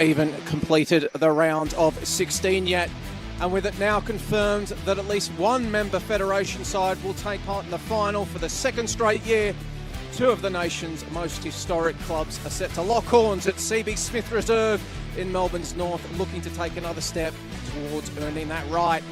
even completed the round of 16 yet. And with it now confirmed that at least one member federation side will take part in the final for the second straight year, two of the nation's most historic clubs are set to lock horns at CB Smith Reserve in Melbourne's north, looking to take another step towards earning that right,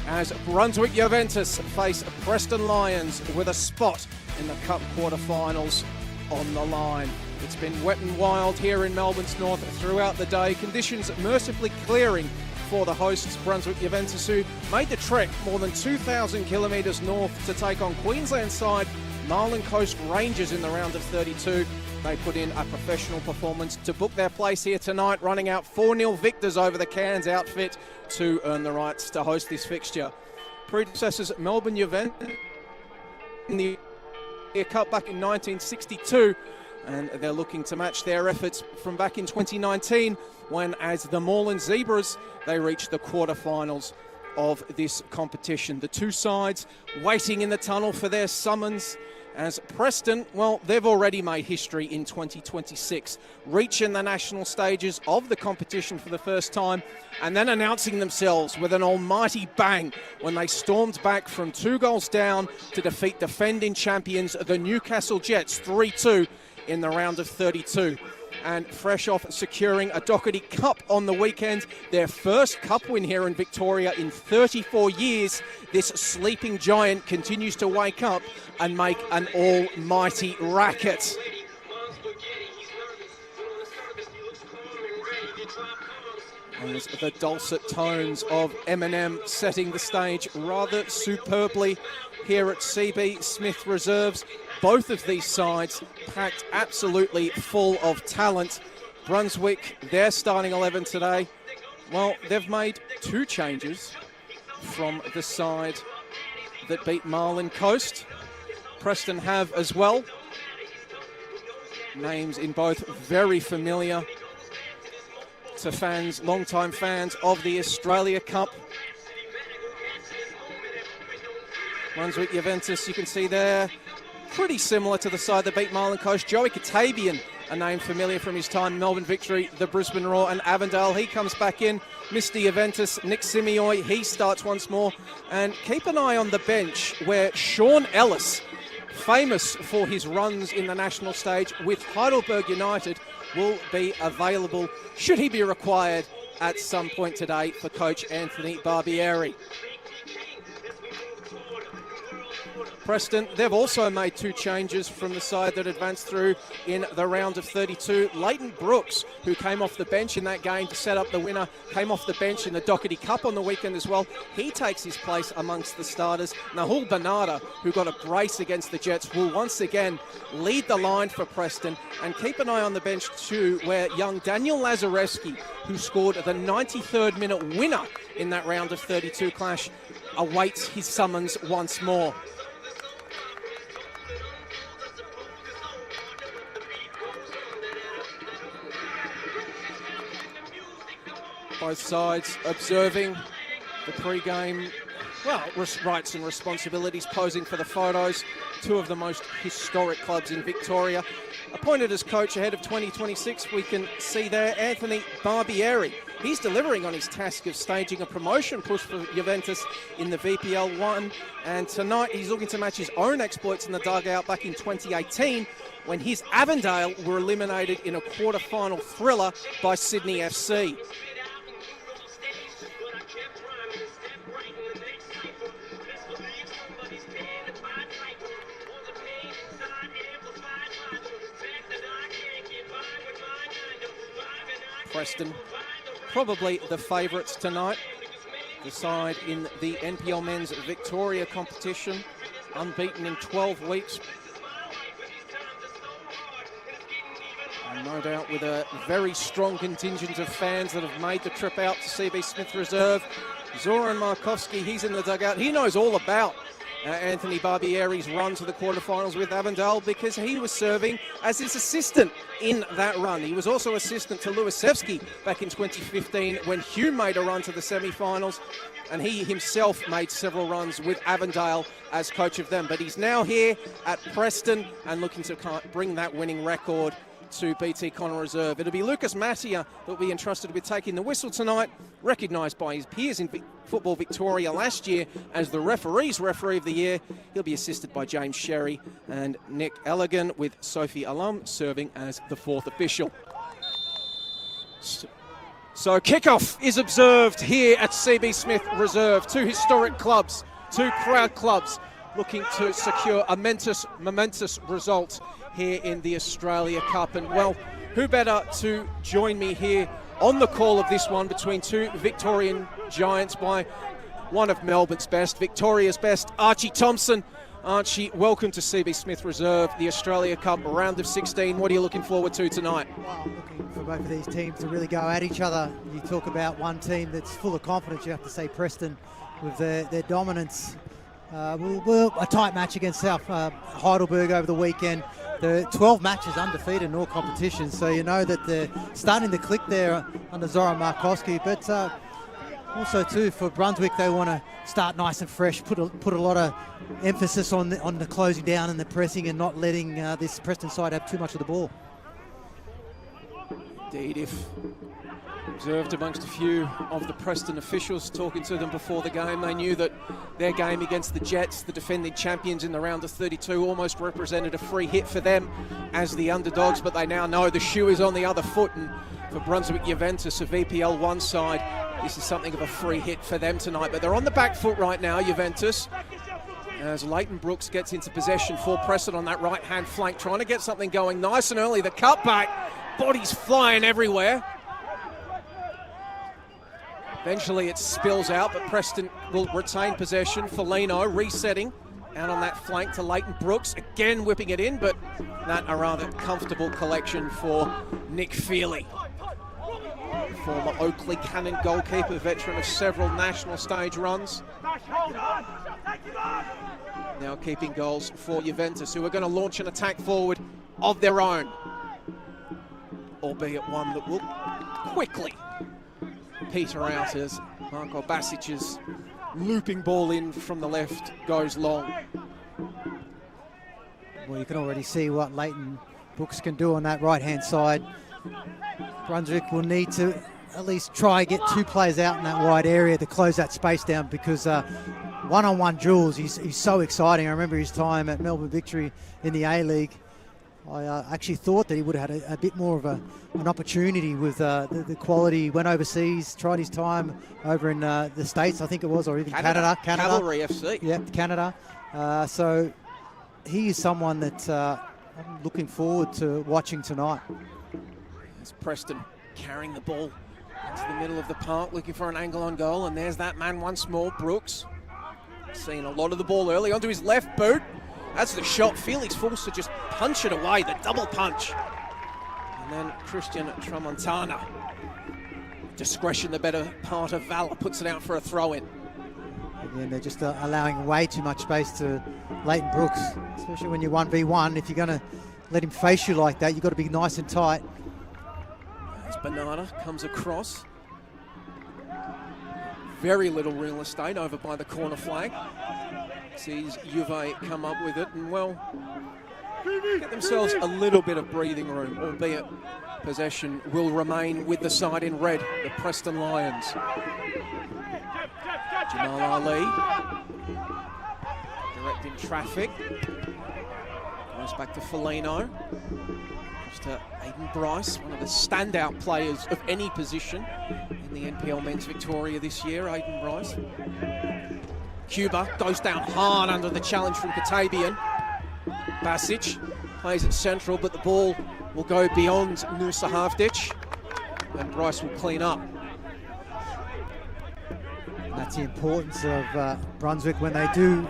as Brunswick Juventus face Preston Lions with a spot in the Cup quarterfinals on the line. It's been wet and wild here in Melbourne's north throughout the day, conditions mercifully clearing for the hosts Brunswick Juventus, who made the trek more than 2,000 kilometres north to take on Queensland side Marlin Coast Rangers in the round of 32. They put in a professional performance to book their place here tonight, running out 4-0 victors over the Cairns outfit to earn the rights to host this fixture. Predecessors Melbourne Juventus in the Cup back in 1962, and they're looking to match their efforts from back in 2019 when, as the Moreland Zebras, they reached the quarterfinals of this competition. The two sides waiting in the tunnel for their summons, as Preston, well, they've already made history in 2026, reaching the national stages of the competition for the first time and then announcing themselves with an almighty bang when they stormed back from 2 goals down to defeat defending champions the Newcastle Jets 3-2 in the round of 32. And fresh off securing a Doherty Cup on the weekend, their first cup win here in Victoria in 34 years, this sleeping giant continues to wake up and make an almighty racket. As the dulcet tones of Eminem setting the stage rather superbly here at CB Smith Reserves. Both of these sides packed absolutely full of talent. Brunswick, their starting 11 today, well, they've made 2 changes from the side that beat Marlin Coast. Preston have as well. Names in both very familiar to fans, long-time fans of the Australia Cup. Brunswick Juventus, you can see there, pretty similar to the side that beat Marlin Coast. Joey Katabian, a name familiar from his time Melbourne Victory, the Brisbane Roar, and Avondale. He comes back in. Mr. Juventus, Nick Simioi, he starts once more. And keep an eye on the bench where Sean Ellis, famous for his runs in the national stage with Heidelberg United, will be available should he be required at some point today for coach Anthony Barbieri. Preston, they've also made 2 changes from the side that advanced through in the round of 32. Leighton Brooks, who came off the bench in that game to set up the winner, came off the bench in the Doherty Cup on the weekend as well. He takes his place amongst the starters. Nahul Bernarda, who got a brace against the Jets, will once again lead the line for Preston. And keep an eye on the bench too, where young Daniel Lazarevsky, who scored the 93rd minute winner in that round of 32 clash, awaits his summons once more. Both sides observing the pre-game, well, rights and responsibilities, posing for the photos. 2 of the most historic clubs in Victoria. Appointed as coach ahead of 2026, we can see there Anthony Barbieri. He's delivering on his task of staging a promotion push for Juventus in the VPL 1. And tonight he's looking to match his own exploits in the dugout back in 2018 when his Avondale were eliminated in a quarter-final thriller by Sydney FC. Preston, probably the favourites tonight. The side in the NPL Men's Victoria competition, unbeaten in 12 weeks. And no doubt with a very strong contingent of fans that have made the trip out to CB Smith Reserve. Zoran Markovski, he's in the dugout. He knows all about Anthony Barbieri's run to the quarterfinals with Avondale because he was serving as his assistant in that run. He was also assistant to Luasevski back in 2015 when Hugh made a run to the semi-finals, and he himself made several runs with Avondale as coach of them. But he's now here at Preston and looking to bring that winning record to BT Connor Reserve. It'll be Lucas Mattia that will be entrusted with taking the whistle tonight, recognised by his peers in Football Victoria last year as the referee's referee of the year. He'll be assisted by James Sherry and Nick Elligan, with Sophie Alum serving as the fourth official. So kickoff is observed here at CB Smith Reserve. Two historic clubs, two proud clubs, looking to secure a momentous result here in the Australia Cup. And well, who better to join me here on the call of this one between two Victorian giants by one of Melbourne's best, Victoria's best, Archie Thompson. Archie, welcome to CB Smith Reserve, the Australia Cup round of 16. What are you looking forward to tonight? Well, looking for both of these teams to really go at each other. You talk about one team that's full of confidence, you have to say Preston, with their dominance. A tight match against South Heidelberg over the weekend. The 12 matches undefeated in all competitions, so you know that they're starting to click there under Zoran Markowski. But also too, for Brunswick, they want to start nice and fresh, put a lot of emphasis on the closing down and the pressing, and not letting this Preston side have too much of the ball. Indeed, if observed amongst a few of the Preston officials, talking to them before the game, they knew that their game against the Jets, the defending champions in the round of 32, almost represented a free hit for them as the underdogs, but they now know the shoe is on the other foot, and for Brunswick Juventus, a VPL 1 side, this is something of a free hit for them tonight. But they're on the back foot right now, Juventus, as Leighton Brooks gets into possession for Preston on that right-hand flank, trying to get something going nice and early. The cutback, bodies flying everywhere. Eventually it spills out, but Preston will retain possession. Foligno resetting out on that flank to Leighton Brooks, again whipping it in, but that a rather comfortable collection for Nick Feely. Former Oakley Cannon goalkeeper, veteran of several national stage runs. Now keeping goals for Juventus, who are going to launch an attack forward of their own, albeit one that will quickly peter out as Marko Basic's looping ball in from the left goes long. Well, you can already see what Leighton Brooks can do on that right-hand side. Brunswick will need to at least try and get two players out in that wide area to close that space down, because one-on-one duels, he's so exciting. I remember his time at Melbourne Victory in the A-League. I actually thought that he would have had a bit more of an opportunity with the quality. He went overseas, tried his time over in the States, I think it was, or even Canada. Cavalry FC. Yeah, Canada. So he is someone that I'm looking forward to watching tonight. It's Preston carrying the ball into the middle of the park, looking for an angle on goal, and there's that man once more, Brooks. Seeing a lot of the ball early onto his left boot. That's the shot. Felix forced to just punch it away, the double punch. And then Christian Tramontana. Discretion, the better part of valor, puts it out for a throw-in. Again, they're just allowing way too much space to Leighton Brooks, especially when you're 1v1. If you're going to let him face you like that, you've got to be nice and tight. As Bernarda comes across. Very little real estate over by the corner flag. Sees Juve come up with it and, well, get themselves a little bit of breathing room, albeit possession will remain with the side in red, the Preston Lions. Jamal Ali directing traffic. Goes back to Foligno. Goes to Aidan Bryce, one of the standout players of any position in the NPL Men's Victoria this year, Aidan Bryce. Cuba goes down hard under the challenge from Katabian. Basic plays it central, but the ball will go beyond Nusa Havdic, and Bryce will clean up. And that's the importance of Brunswick. When they do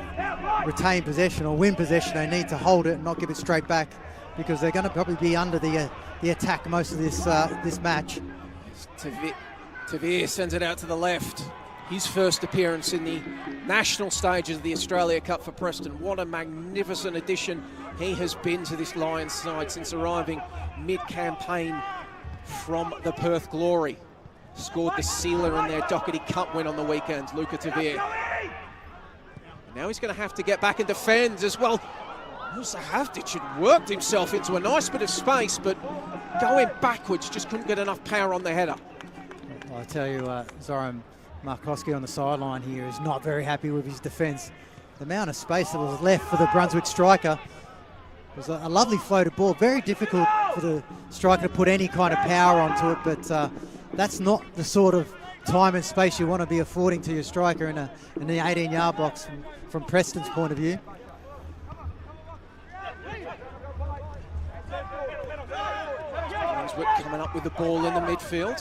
retain possession or win possession, they need to hold it and not give it straight back, because they're going to probably be under the attack most of this match. Tavir sends it out to the left. His first appearance in the national stages of the Australia Cup for Preston. What a magnificent addition he has been to this Lions side since arriving mid-campaign from the Perth Glory. Scored the sealer in their Doherty Cup win on the weekend, Luca Tavir. Now he's going to have to get back and defend as well. Also, Havdic had worked himself into a nice bit of space, but going backwards, just couldn't get enough power on the header. I tell you, Zoran Markowski on the sideline here is not very happy with his defence. The amount of space that was left for the Brunswick striker was a lovely floated ball. Very difficult for the striker to put any kind of power onto it, but that's not the sort of time and space you want to be affording to your striker in the 18-yard box from Preston's point of view. Brunswick coming up with the ball in the midfield.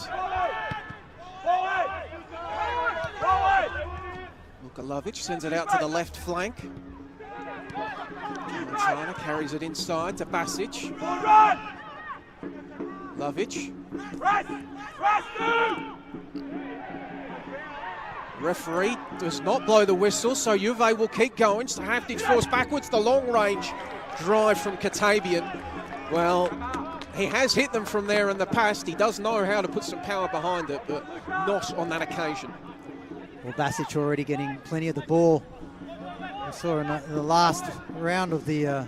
Lukalovic sends it out to the left flank. Montana carries it inside to Basic. Lovic. Referee does not blow the whistle, so Juve will keep going. So Havdic forced backwards. The long range drive from Katabian. Well, he has hit them from there in the past. He does know how to put some power behind it, but not on that occasion. Well, Basic already getting plenty of the ball. We saw in the last round of the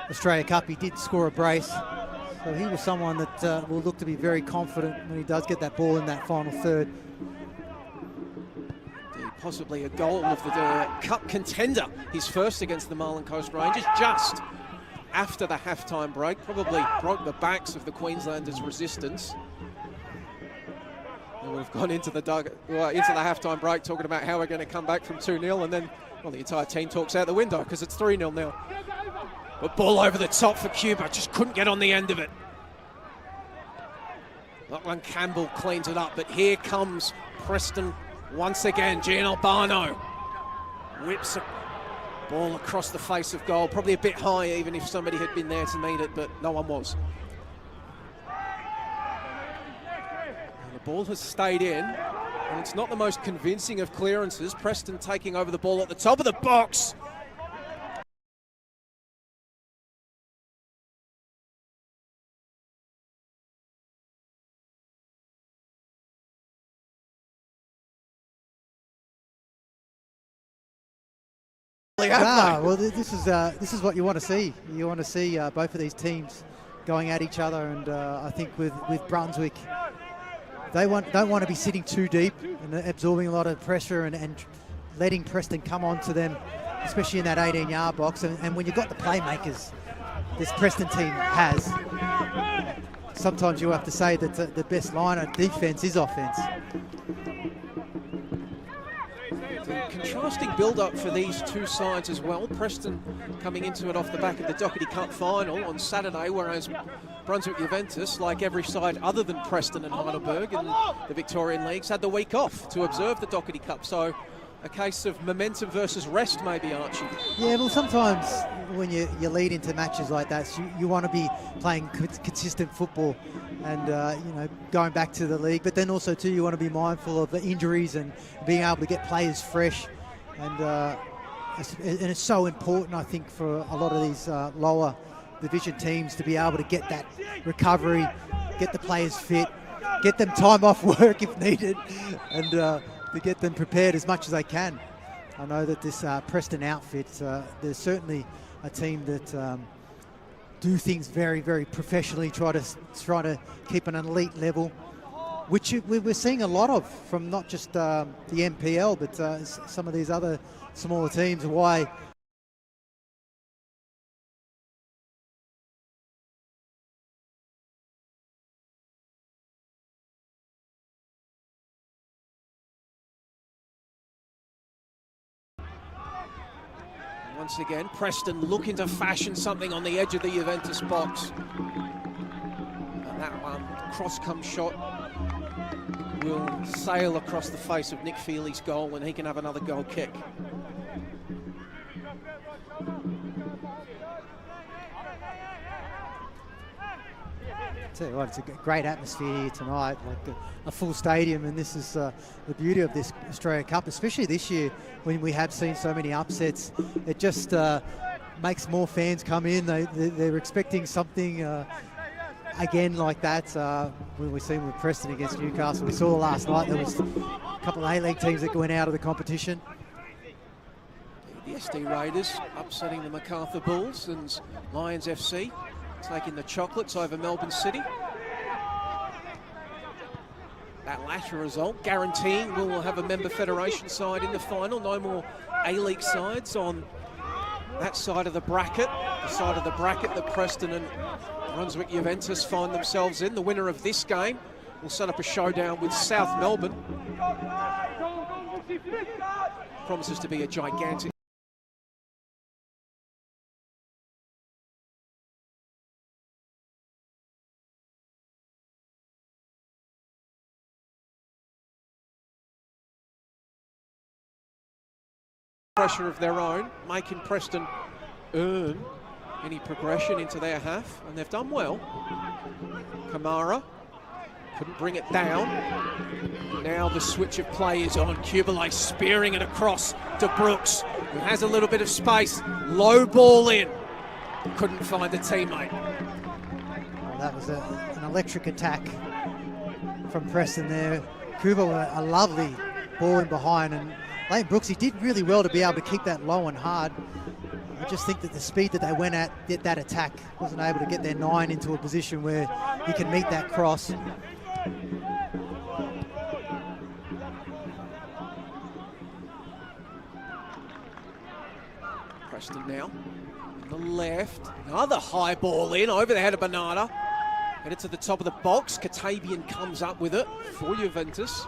Australia Cup, he did score a brace. So he was someone that will look to be very confident when he does get that ball in that final third. Possibly a goal of the Cup contender. His first against the Marlin Coast Rangers just after the halftime break. Probably broke the backs of the Queenslanders' resistance. And we've gone into the halftime break talking about how we're going to come back from 2-0, and then, well, the entire team talks out the window because it's 3-0 now. But ball over the top for Cuba, just couldn't get on the end of it. Lachlan Campbell cleans it up, but here comes Preston once again. Gian Albano whips a ball across the face of goal, probably a bit high even if somebody had been there to meet it, but no one was. And the ball has stayed in, and it's not the most convincing of clearances. Preston taking over the ball at the top of the box. Well, this is what you want to see. You want to see both of these teams going at each other, and I think with Brunswick, they don't want to be sitting too deep and absorbing a lot of pressure and letting Preston come on to them, especially in that 18-yard box. And when you've got the playmakers this Preston team has, sometimes you have to say that the best line of defence is offence. Contrasting build-up for these two sides as well. Preston coming into it off the back of the Doherty Cup final on Saturday, whereas Brunswick Juventus, like every side other than Preston and Heidelberg in the Victorian Leagues, had the week off to observe the Doherty Cup. So a case of momentum versus rest, maybe, Archie. Yeah, well, sometimes when you lead into matches like that, you want to be playing consistent football and going back to the league, but then also too you want to be mindful of the injuries and being able to get players fresh, and it's so important, I think, for a lot of these lower division teams to be able to get that recovery, get the players fit, get them time off work if needed, and to get them prepared as much as they can. I know that this Preston outfit, there's certainly a team that do things very, very professionally, try to keep an elite level, which we're seeing a lot of from not just the NPL, but some of these other smaller teams. Why? Once again, Preston looking to fashion something on the edge of the Juventus box. And that cross-come shot will sail across the face of Nick Feely's goal, and he can have another goal kick. Tell you what, it's a great atmosphere here tonight, like a full stadium, and this is the beauty of this Australia Cup, especially this year when we have seen so many upsets. It just makes more fans come in. They're expecting something again like that. When we've seen with Preston against Newcastle, we saw last night there was a couple of A-League teams that went out of the competition. The SD Raiders upsetting the MacArthur Bulls, and Lions FC taking the Chocolates over Melbourne City. That latter result guaranteeing we'll have a member federation side in the final. No more A-League sides on that side of the bracket, the side of the bracket that Preston and Brunswick Juventus find themselves in. The winner of this game will set up a showdown with South Melbourne. Promises to be a gigantic pressure of their own, making Preston earn any progression into their half, and they've done well. Kamara couldn't bring it down. Now the switch of play is on. Kubele spearing it across to Brooks, who has a little bit of space. Low ball in. Couldn't find a teammate. Well, that was an electric attack from Preston there. Kubele, a lovely ball in behind, and Lane Brooks, he did really well to be able to keep that low and hard. I just think that the speed that they went at that attack wasn't able to get their 9 into a position where he can meet that cross. Preston now on the left. Another high ball in over the head of Bernarda. Headed to the top of the box. Katabian comes up with it for Juventus.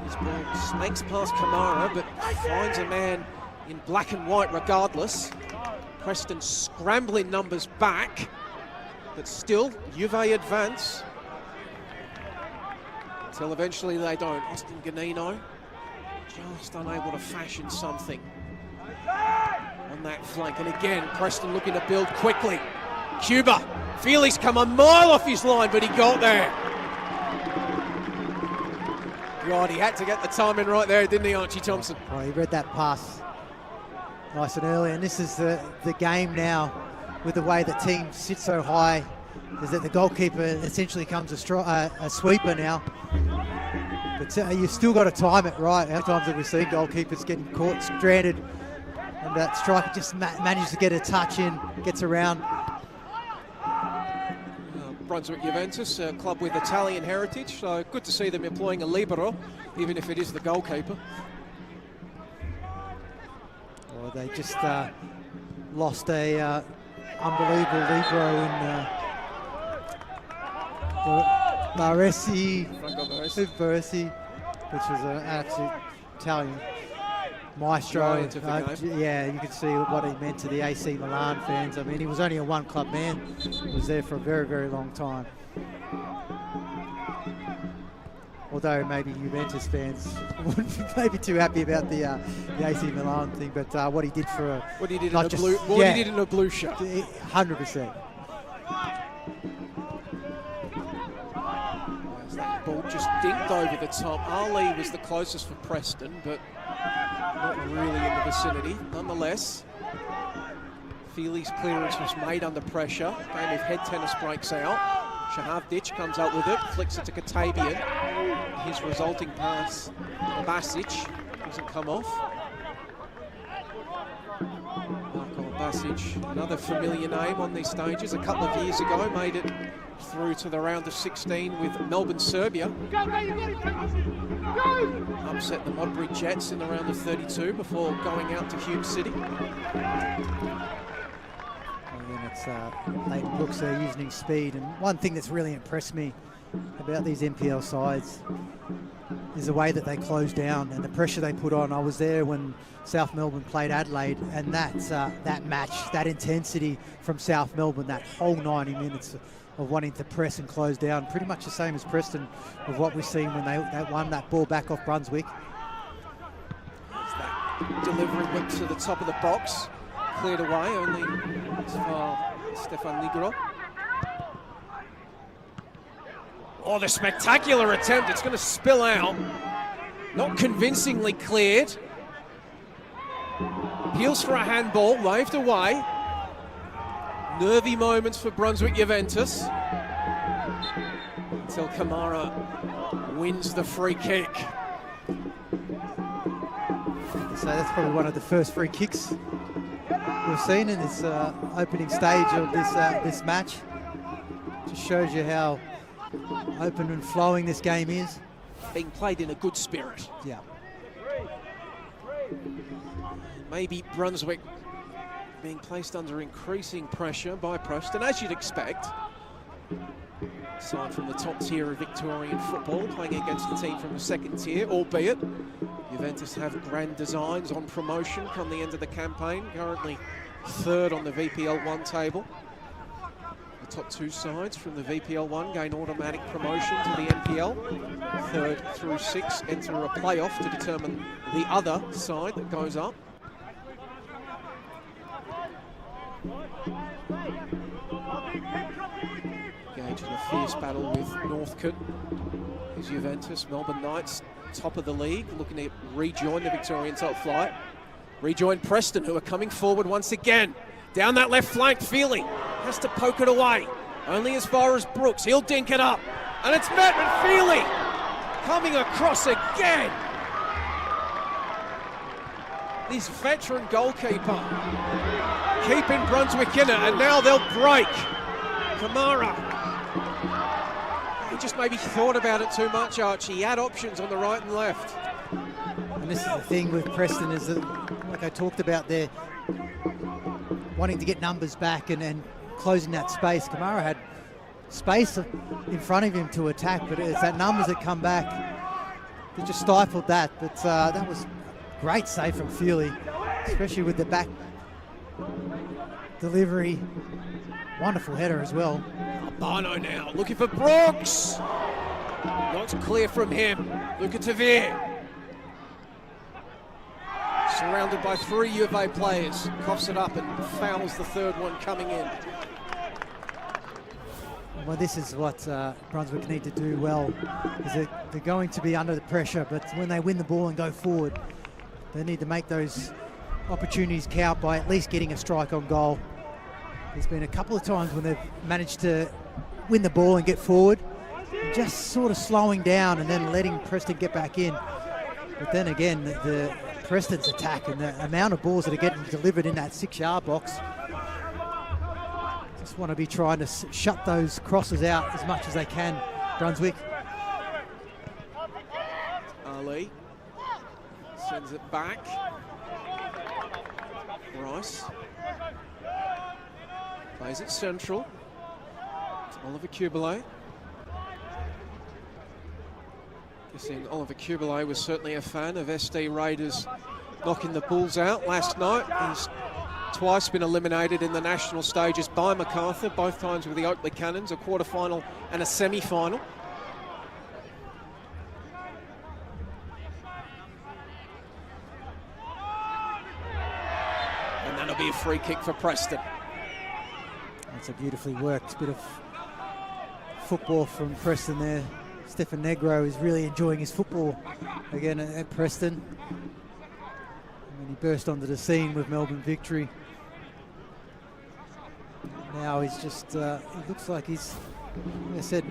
His ball snakes past Kamara, but finds a man in black and white regardless. Preston scrambling numbers back, but still Juve advance. Until eventually they don't. Austin Ganino just unable to fashion something on that flank. And again, Preston looking to build quickly. Cuba, Feely's come a mile off his line, but he got there. God, he had to get the timing right there, didn't he, Archie Thompson? Oh, he read that pass nice and early, and this is the game now with the way the team sits so high, is that the goalkeeper essentially becomes a sweeper now. But you've still got to time it right. How many times have we seen goalkeepers getting caught stranded, and that striker just manages to get a touch in, gets around. Brunswick Juventus, a club with Italian heritage, so good to see them employing a libero, even if it is the goalkeeper. Well, they just lost a unbelievable libero in Baresi, which was an absolute Italian maestro. Yeah, you could see what he meant to the AC Milan fans. I mean, he was only a one-club man. He was there for a very, very long time. Although maybe Juventus fans wouldn't be maybe too happy about the AC Milan thing, but what he did for what he did in a blue shirt. 100%. That ball just dinked over the top. Ali was the closest for Preston, but not really in the vicinity. Nonetheless, Feely's clearance was made under pressure. Game of head tennis breaks out. Shahavdic comes up with it, flicks it to Katabian. His resulting pass, Basic, doesn't come off. Marko Basic, another familiar name on these stages. A couple of years ago, made it through to the round of 16 with Melbourne, Serbia. Upset the Modbury Jets in the round of 32 before going out to Hume City. And it's Leighton Brooks there using speed. And one thing that's really impressed me about these NPL sides is the way that they close down and the pressure they put on. I was there when South Melbourne played Adelaide, and that match, that intensity from South Melbourne, that whole 90 minutes of wanting to press and close down, pretty much the same as Preston of what we've seen when they won that ball back off Brunswick. That delivery went to the top of the box, cleared away, only as far Stefan Nigro. Oh, the spectacular attempt, it's going to spill out. Not convincingly cleared. Appeals for a handball, waved away. Nervy moments for Brunswick Juventus. Until Kamara wins the free kick. So that's probably one of the first free kicks we've seen in this opening stage of this match. Just shows you how open and flowing this game is. Being played in a good spirit. Yeah. Maybe Brunswick being placed under increasing pressure by Preston, as you'd expect. Aside from the top tier of Victorian football, playing against a team from the second tier, albeit Juventus have grand designs on promotion come the end of the campaign, currently third on the VPL 1 table. The top two sides from the VPL 1 gain automatic promotion to the NPL. 3rd through 6 enter a playoff to determine the other side that goes up. Engaged in a fierce battle with Northcote. Is Juventus, Melbourne Knights, top of the league, looking to rejoin the Victorian top flight. Rejoin Preston, who are coming forward once again. Down that left flank, Feely has to poke it away. Only as far as Brooks, he'll dink it up. And it's met with Feely coming across again. This veteran goalkeeper keeping Brunswick in it, and now they'll break. Kamara. He just maybe thought about it too much, Archie. He had options on the right and left. And this is the thing with Preston, is that, like I talked about there, wanting to get numbers back and closing that space. Kamara had space in front of him to attack, but it's that numbers that come back that just stifled that. But that was a great save from Feely, especially with the back delivery. Wonderful header as well. Albano now looking for Brooks. Not clear from him. Luca Tavir. Surrounded by 3 U of A players. Coughs it up and fouls the third one coming in. Well, this is what Brunswick need to do well. Is they're going to be under the pressure, but when they win the ball and go forward, they need to make those opportunities count by at least getting a strike on goal. There's been a couple of times when they've managed to win the ball and get forward, just sort of slowing down and then letting Preston get back in. But then again, the Preston's attack and the amount of balls that are getting delivered in that 6-yard box, just want to be trying to shut those crosses out as much as they can, Brunswick. Ali sends it back. Rice plays it central. It's Oliver Kubele. Guessing Oliver Kubele was certainly a fan of SD Raiders knocking the Bulls out last night. He's twice been eliminated in the national stages by MacArthur, both times with the Oakley Cannons, a quarter-final and a semi-final. And that'll be a free kick for Preston. That's a beautifully worked bit of football from Preston there. Stefan Negro is really enjoying his football again at Preston. And he burst onto the scene with Melbourne victory. Now he's just, he looks like he's, like I said,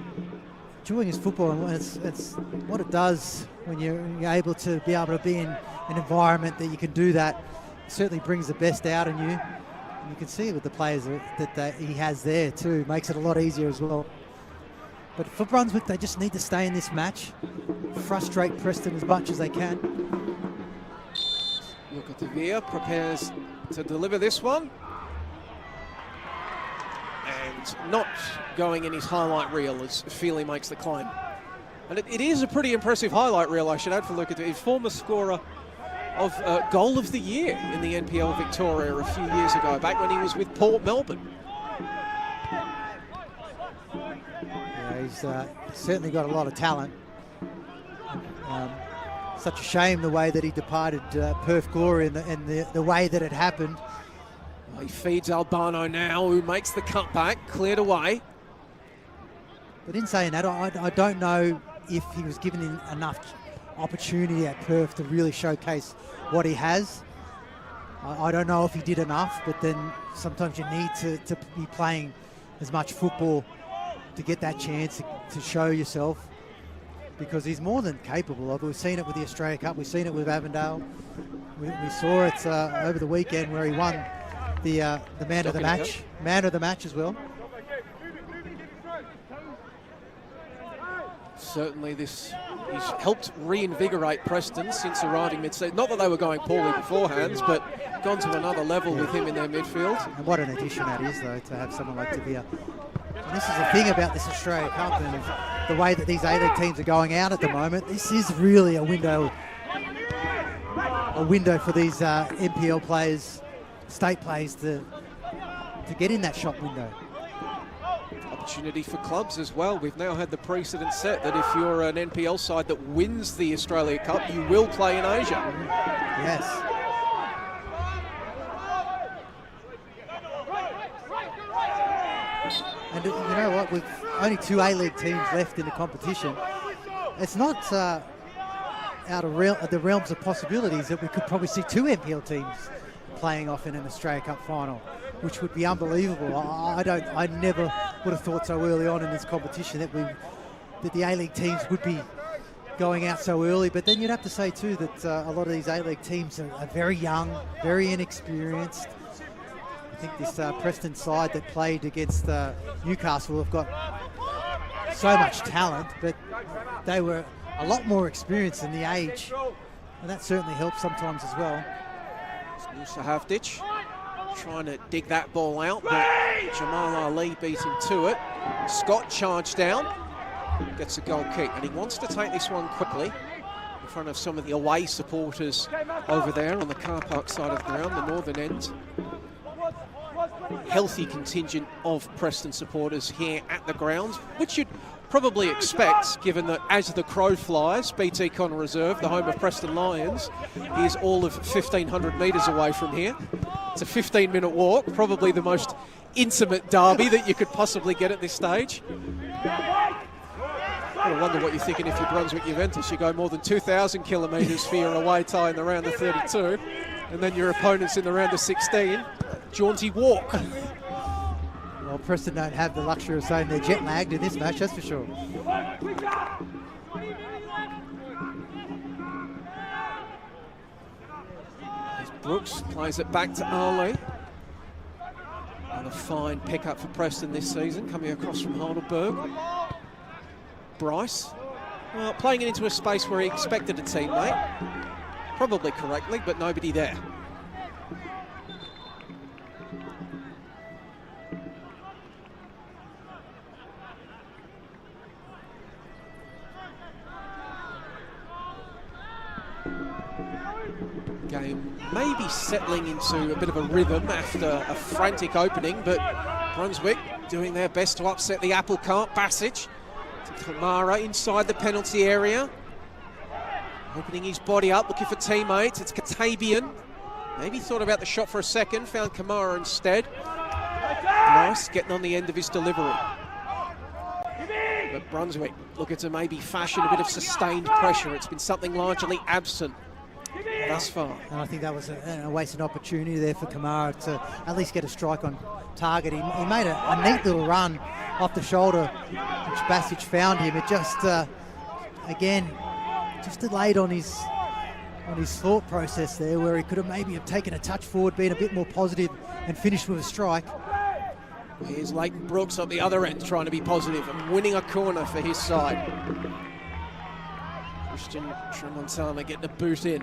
enjoying his football. And it's what it does when you're able to be in an environment that you can do that. It certainly brings the best out in you. And you can see it with the players that he has there too. Makes it a lot easier as well. But for Brunswick, they just need to stay in this match, frustrate Preston as much as they can. Look at Tavir, prepares to deliver this one. And not going in his highlight reel as Feely makes the climb. And it is a pretty impressive highlight reel, I should add, for Luca Tavir, former scorer of Goal of the Year in the NPL Victoria a few years ago, back when he was with Port Melbourne. He's certainly got a lot of talent. Such a shame the way that he departed Perth Glory and the way that it happened. He feeds Albano now, who makes the cutback, cleared away. But in saying that, I don't know if he was given enough opportunity at Perth to really showcase what he has. I don't know if he did enough, but then sometimes you need to be playing as much football to get that chance to show yourself, because he's more than capable of it. We've seen it with the Australia Cup, we've seen it with Avondale. We saw it over the weekend where he won the man of the match. Man of the match as well. Certainly he's helped reinvigorate Preston since arriving mid-season. Not that they were going poorly beforehand, but gone to another level with him in their midfield. And what an addition that is, though, to have someone like Tavia. And this is the thing about this Australia Cup and the way that these A-League teams are going out at the moment. This is really a window for these NPL players, state players, to get in that shop window. Opportunity for clubs as well. We've now had the precedent set that if you're an NPL side that wins the Australia Cup, you will play in Asia. Yes. And you know what? With only 2 A-League teams left in the competition, it's not out of the realms of possibilities that we could probably see 2 NPL teams playing off in an Australia Cup final, which would be unbelievable. I never would have thought so early on in this competition that the A-League teams would be going out so early. But then you'd have to say too that a lot of these A-League teams are very young, very inexperienced. I think this Preston side that played against Newcastle have got so much talent, but they were a lot more experienced in the age, and that certainly helps sometimes as well. Sahavdic trying to dig that ball out, but Jamal Ali beat him to it. Scott charged down, gets a goal kick, and he wants to take this one quickly in front of some of the away supporters over there on the car park side of the ground, the northern end. Healthy contingent of Preston supporters here at the ground, which you'd probably expect, given that as the crow flies, BT Connor Reserve, the home of Preston Lions, is all of 1,500 metres away from here. It's a 15-minute walk, probably the most intimate derby that you could possibly get at this stage. I wonder what you're thinking if you're Brunswick Juventus. You go more than 2,000 kilometres for your away tie in the round of 32, and then your opponents in the round of 16. Jaunty walk. Well, Preston don't have the luxury of saying they're jet lagged in this match, that's for sure. As Brooks plays it back to Ali. And a fine pickup for Preston this season, coming across from Heidelberg. Bryce, well, playing it into a space where he expected a teammate. Probably correctly, but nobody there. Game maybe settling into a bit of a rhythm after a frantic opening, but Brunswick doing their best to upset the apple cart. Passage to Kamara inside the penalty area, opening his body up, looking for teammates. It's Katabian. Maybe thought about the shot for a second, found Kamara instead. Nice, getting on the end of his delivery. But Brunswick looking to maybe fashion a bit of sustained pressure. It's been something largely absent thus far. And I think that was a wasted opportunity there for Kamara to at least get a strike on target. He made a neat little run off the shoulder, which Basic found him. It just, again, just delayed on his thought process there, where he could have maybe have taken a touch forward, been a bit more positive, and finished with a strike. Here's Leighton Brooks on the other end, trying to be positive and winning a corner for his side. Christian Tremontana getting a boot in.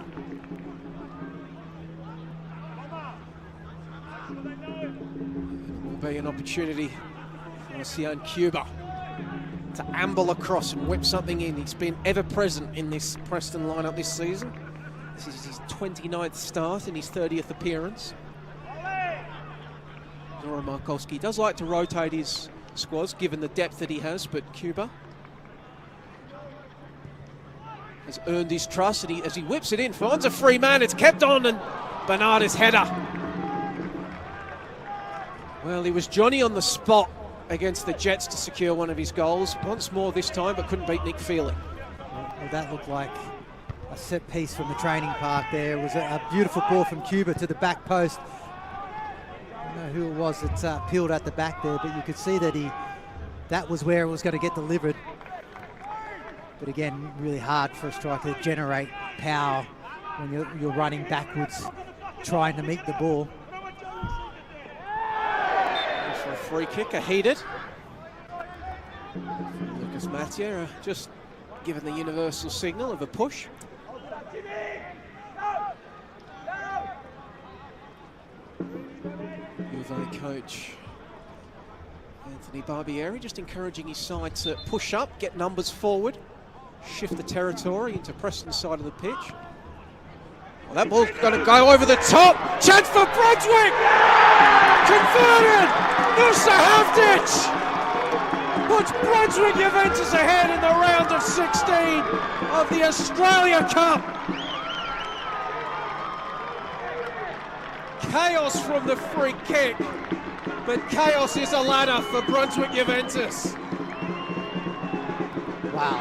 It will be an opportunity for Sian Cuba to amble across and whip something in. He's been ever present in this Preston lineup this season. This is his 29th start in his 30th appearance. Zora Markowski does like to rotate his squads, given the depth that he has, but Cuba has earned his trust, and as he whips it in, finds a free man. It's kept on, and Bernarda's header. Well, he was Johnny on the spot against the Jets to secure one of his goals. Once more this time, but couldn't beat Nick Feely. Well, that looked like a set piece from the training park there. It was a beautiful ball from Cuba to the back post. I don't know who it was that peeled at the back there, but you could see that that was where it was going to get delivered. But again, really hard for a striker to generate power when you're running backwards, trying to meet the ball. For a free kick, a heated. Lucas Mathieu just given the universal signal of a push. Juve coach Anthony Barbieri just encouraging his side to push up, get numbers forward, shift the territory into Preston's side of the pitch. Well, that ball's going to go over the top. Chance for Brunswick! Converted! Nusa Havdic! Puts Brunswick Juventus ahead in the round of 16 of the Australia Cup. Chaos from the free kick, but chaos is a ladder for Brunswick Juventus. Wow.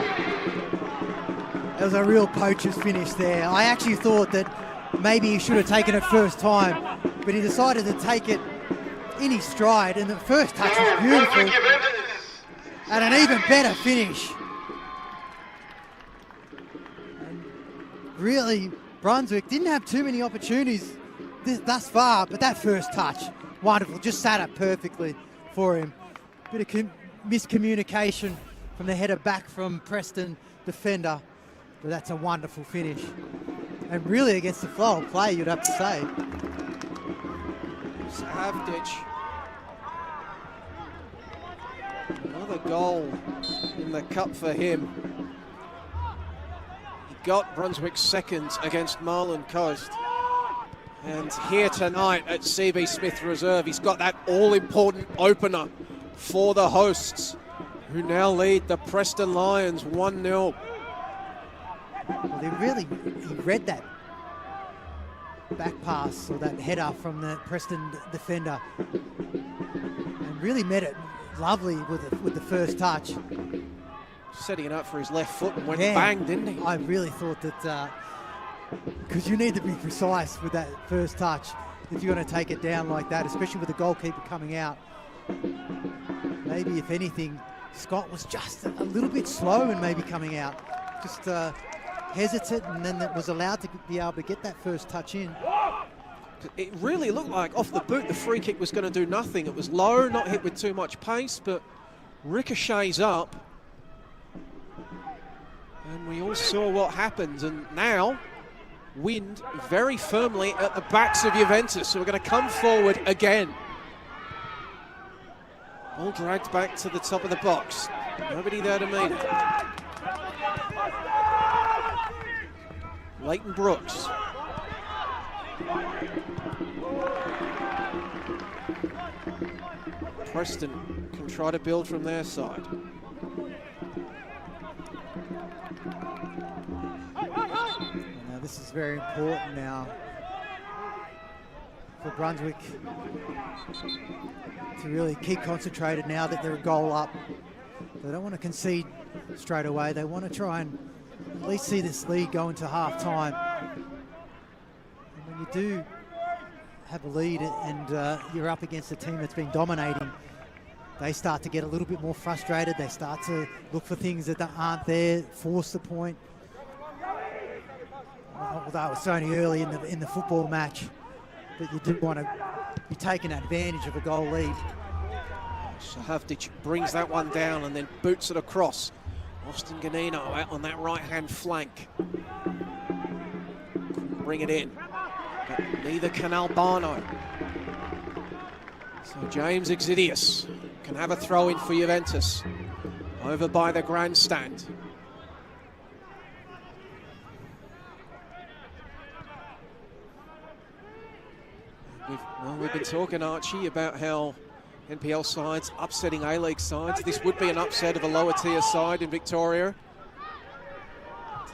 That was a real poacher's finish there. I actually thought that maybe he should have taken it first time, but he decided to take it in his stride, and the first touch was beautiful. And an even better finish. And really, Brunswick didn't have too many opportunities thus far, but that first touch, wonderful, just sat up perfectly for him. Bit of miscommunication from the header back from Preston defender, but that's a wonderful finish. And really against the flow of play, you'd have to say. Havdic. Another goal in the cup for him. He got Brunswick's second against Marlin Coast. And here tonight at CB Smith Reserve, he's got that all-important opener for the hosts, who now lead the Preston Lions 1-0. Well, he read that back pass or that header from the Preston defender and really met it lovely with the first touch. Setting it up for his left foot and went bang, didn't he? I really thought that, because you need to be precise with that first touch if you're going to take it down like that, especially with the goalkeeper coming out. Maybe, if anything, Scott was just a little bit slow in maybe coming out. Just hesitant, and then it was allowed to be able to get that first touch in. It really looked like off the boot the free kick was going to do nothing. It was low, not hit with too much pace, but ricochets up. And we all saw what happened, and now wind very firmly at the backs of Juventus, so we're going to come forward again. All dragged back to the top of the box. Nobody there to meet it. Leighton Brooks. Preston can try to build from their side. Now this is very important now for Brunswick to really keep concentrated now that they're a goal up. They don't want to concede straight away. They want to try and at least see this lead go into half time. And when you do have a lead and you're up against a team that's been dominating, they start to get a little bit more frustrated. They start to look for things that aren't there, force the point. Although it's only early in the football match, but you do want to be taking advantage of a goal lead. Havdic brings that one down and then boots it across. Austin Ganino out on that right-hand flank. Couldn't bring it in, but neither can Albano. So James Exidius can have a throw in for Juventus over by the grandstand. We've been talking, Archie, about how NPL sides upsetting A-League sides. This would be an upset of a lower tier side in Victoria,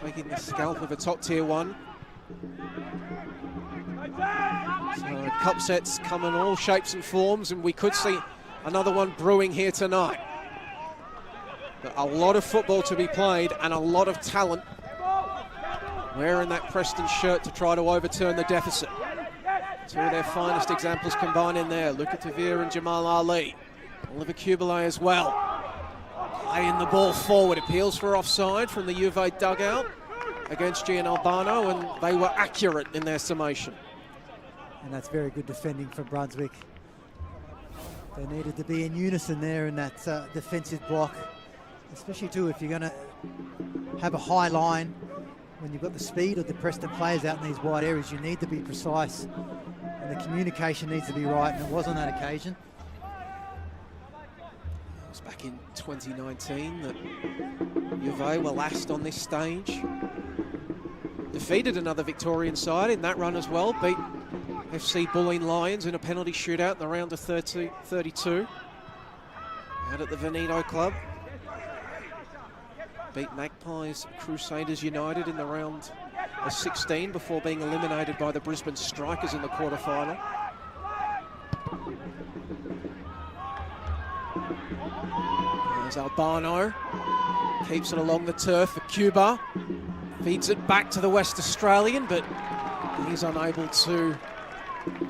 taking the scalp of a top tier one. So cup sets come in all shapes and forms, and we could see another one brewing here tonight. But a lot of football to be played and a lot of talent wearing that Preston shirt to try to overturn the deficit. Two of their finest examples combined in there. Luca Tavira and Jamal Ali. Oliver Kubele as well. Playing the ball forward. Appeals for offside from the Juve dugout. against Gian Albano, and they were accurate in their summation. And that's very good defending from Brunswick. They needed to be in unison there in that defensive block, especially too if you're going to have a high line. When you've got the speed of the Preston players out in these wide areas, you need to be precise, and the communication needs to be right, and it was on that occasion. It was back in 2019 that Juve were last on this stage. Defeated another Victorian side in that run as well, beat FC Bulleen Lions in a penalty shootout in the round of 32 out at the Veneto Club. Beat Magpies Crusaders United in the round of 16 before being eliminated by the Brisbane Strikers in the quarterfinal. There's Albano, keeps it along the turf for Cuba, feeds it back to the West Australian, but he's unable to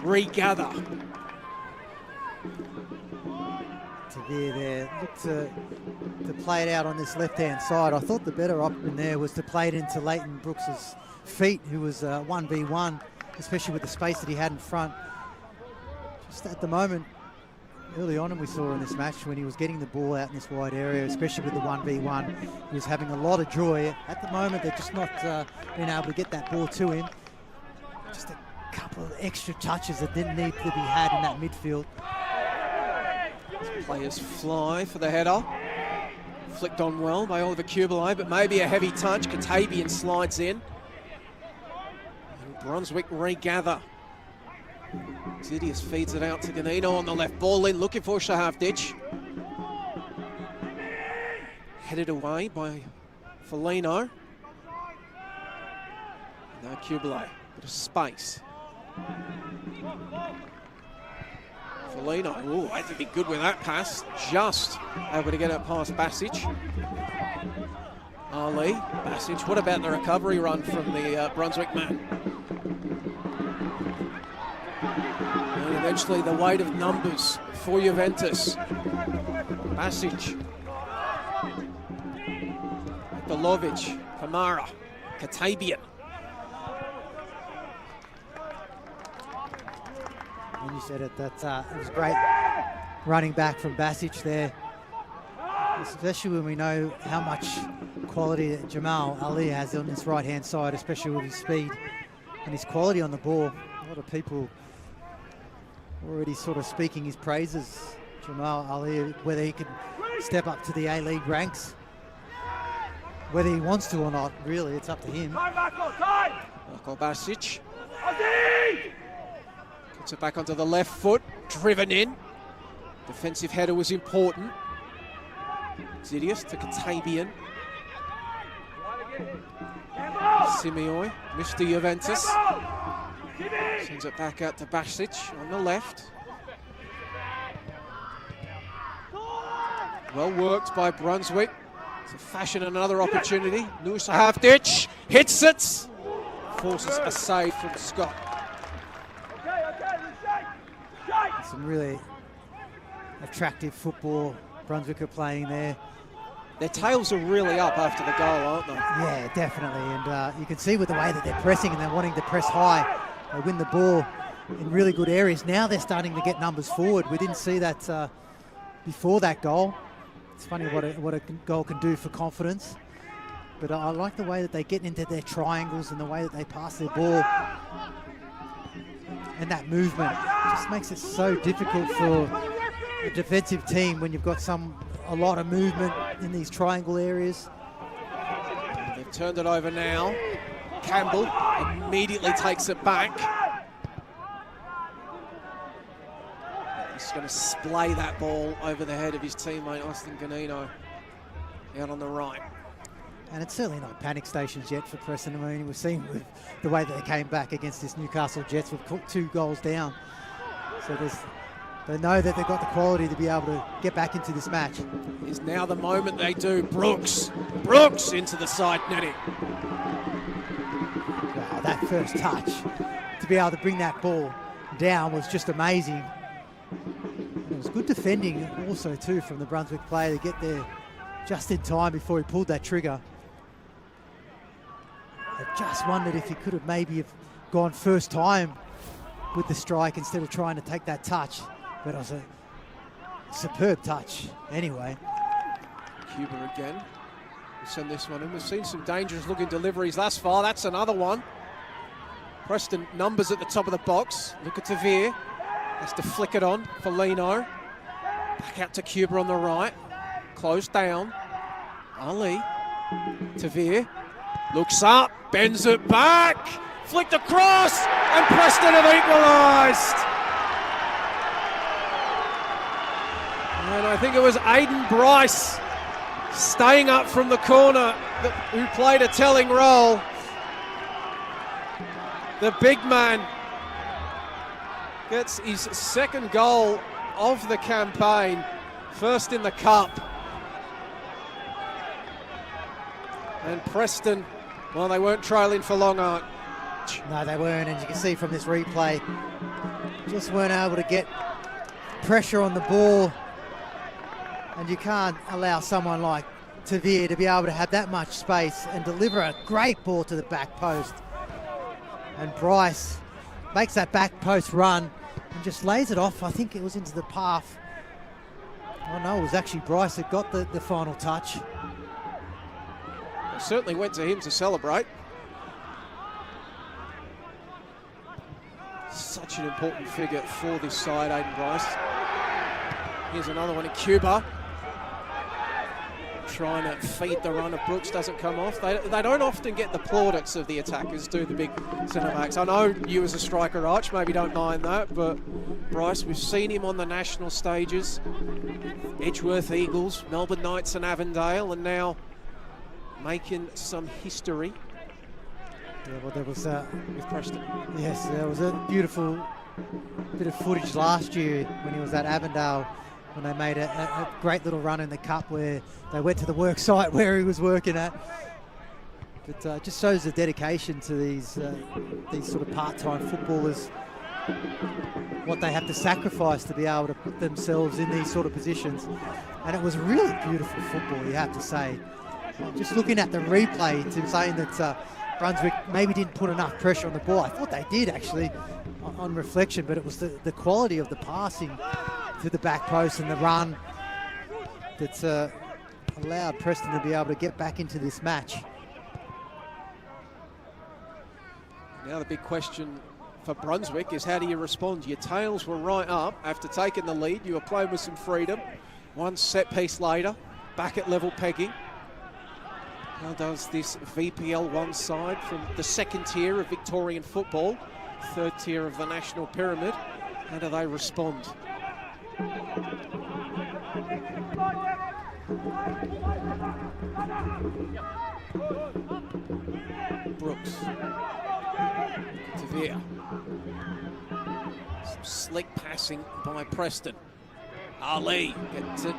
regather. Tavir there looked to play it out on this left-hand side. I thought the better option there was to play it into Leighton Brooks's feet, who was 1v1, especially with the space that he had in front. Just at the moment, early on, and we saw in this match when he was getting the ball out in this wide area, especially with the 1v1, he was having a lot of joy. At the moment, they're just not being able to get that ball to him. Just a couple of extra touches that didn't need to be had in that midfield. Players fly for the header. Flicked on well by Oliver Kubelay, but maybe a heavy touch. Katabian slides in. And Brunswick regather. Zidius feeds it out to Ganino on the left. Ball in, looking for Shahavdic. Headed away by Foligno. Now Kubelay, bit of space. Foligno, ooh, had to be good with that pass. Just able to get it past Basic. Ali, Basic, what about the recovery run from the Brunswick man? And eventually the weight of numbers for Juventus. Basic. Belovic, Kamara, Katabian. And you said it, that it was great running back from Basic there, especially when we know how much quality that Jamal Ali has on his right-hand side, especially with his speed and his quality on the ball. A lot of people already sort of speaking his praises. Jamal Ali, whether he could step up to the A-League ranks, whether he wants to or not, really, it's up to him. Marko Basic. Puts it back onto the left foot, driven in. Defensive header was important. Zidius to Katabian. Simeoi, Mr. Juventus. Sends it back out to Basic on the left. Well worked by Brunswick to fashion another opportunity. Nusa Havdic hits it. Forces a save from Scott. Some really attractive football Brunswick are playing there. Their tails are really up after the goal, aren't they? Yeah, definitely. And you can see with the way that they're pressing and they're wanting to press high, they win the ball in really good areas. Now they're starting to get numbers forward. We didn't see that before that goal. It's funny what a goal can do for confidence. But I like the way that they get into their triangles and the way that they pass their ball. And that movement just makes it so difficult for a defensive team when you've got a lot of movement in these triangle areas. They've turned it over now. Campbell immediately takes it back. He's going to splay that ball over the head of his teammate Austin Ganino out on the right. And it's certainly not panic stations yet for Preston. I mean, we've seen with the way that they came back against this Newcastle Jets with 2 goals down. So they know that they've got the quality to be able to get back into this match. Is now the moment they do. Brooks into the side netting. Wow, that first touch to be able to bring that ball down was just amazing. It was good defending also too from the Brunswick player to get there just in time before he pulled that trigger. I just wondered if he could have maybe have gone first time with the strike instead of trying to take that touch. But it was a superb touch anyway. Cuba again. We'll send this one in. We've seen some dangerous looking deliveries thus far. That's another one. Preston numbers at the top of the box. Look at Tavir. Has to flick it on for Lino. Back out to Cuba on the right. Closed down. Ali. Tavir. Looks up. Bends it back. Flicked across. And Preston have equalised. And I think it was Aidan Bryce staying up from the corner who played a telling role. The big man gets his second goal of the campaign, first in the cup. And Preston, well, they weren't trailing for long, Art. No, they weren't, and you can see from this replay, just weren't able to get pressure on the ball. And you can't allow someone like Tavir to be able to have that much space and deliver a great ball to the back post. And Bryce makes that back post run and just lays it off. I think it was into the path. Oh no, it was actually Bryce that got the final touch. It certainly went to him to celebrate. Such an important figure for this side, Aidan Bryce. Here's another one in Cuba. Trying to feed the run of Brooks, doesn't come off. They don't often get the plaudits of the attackers, do the big centre-backs. I know you as a striker, Arch, maybe don't mind that, but Bryce, we've seen him on the national stages. Edgeworth Eagles, Melbourne Knights and Avondale, and now making some history. Yeah, well, there was with Preston. Yes, there was a beautiful bit of footage last year when he was at Avondale, when they made a great little run in the cup where they went to the work site where he was working at. But it just shows the dedication to these sort of part-time footballers, what they have to sacrifice to be able to put themselves in these sort of positions. And it was really beautiful football, you have to say. Just looking at the replay, to saying that Brunswick maybe didn't put enough pressure on the ball. I thought they did actually on reflection, but it was the quality of the passing to the back post and the run that's allowed Preston to be able to get back into this match. Now the big question for Brunswick is, how do you respond? Your tails were right up after taking the lead. You were playing with some freedom. One set piece later, back at level pegging. How does this VPL 1 side from the second tier of Victorian football, third tier of the national pyramid, how do they respond? Brooks. Tavir. Some slick passing by Preston. Ali gets it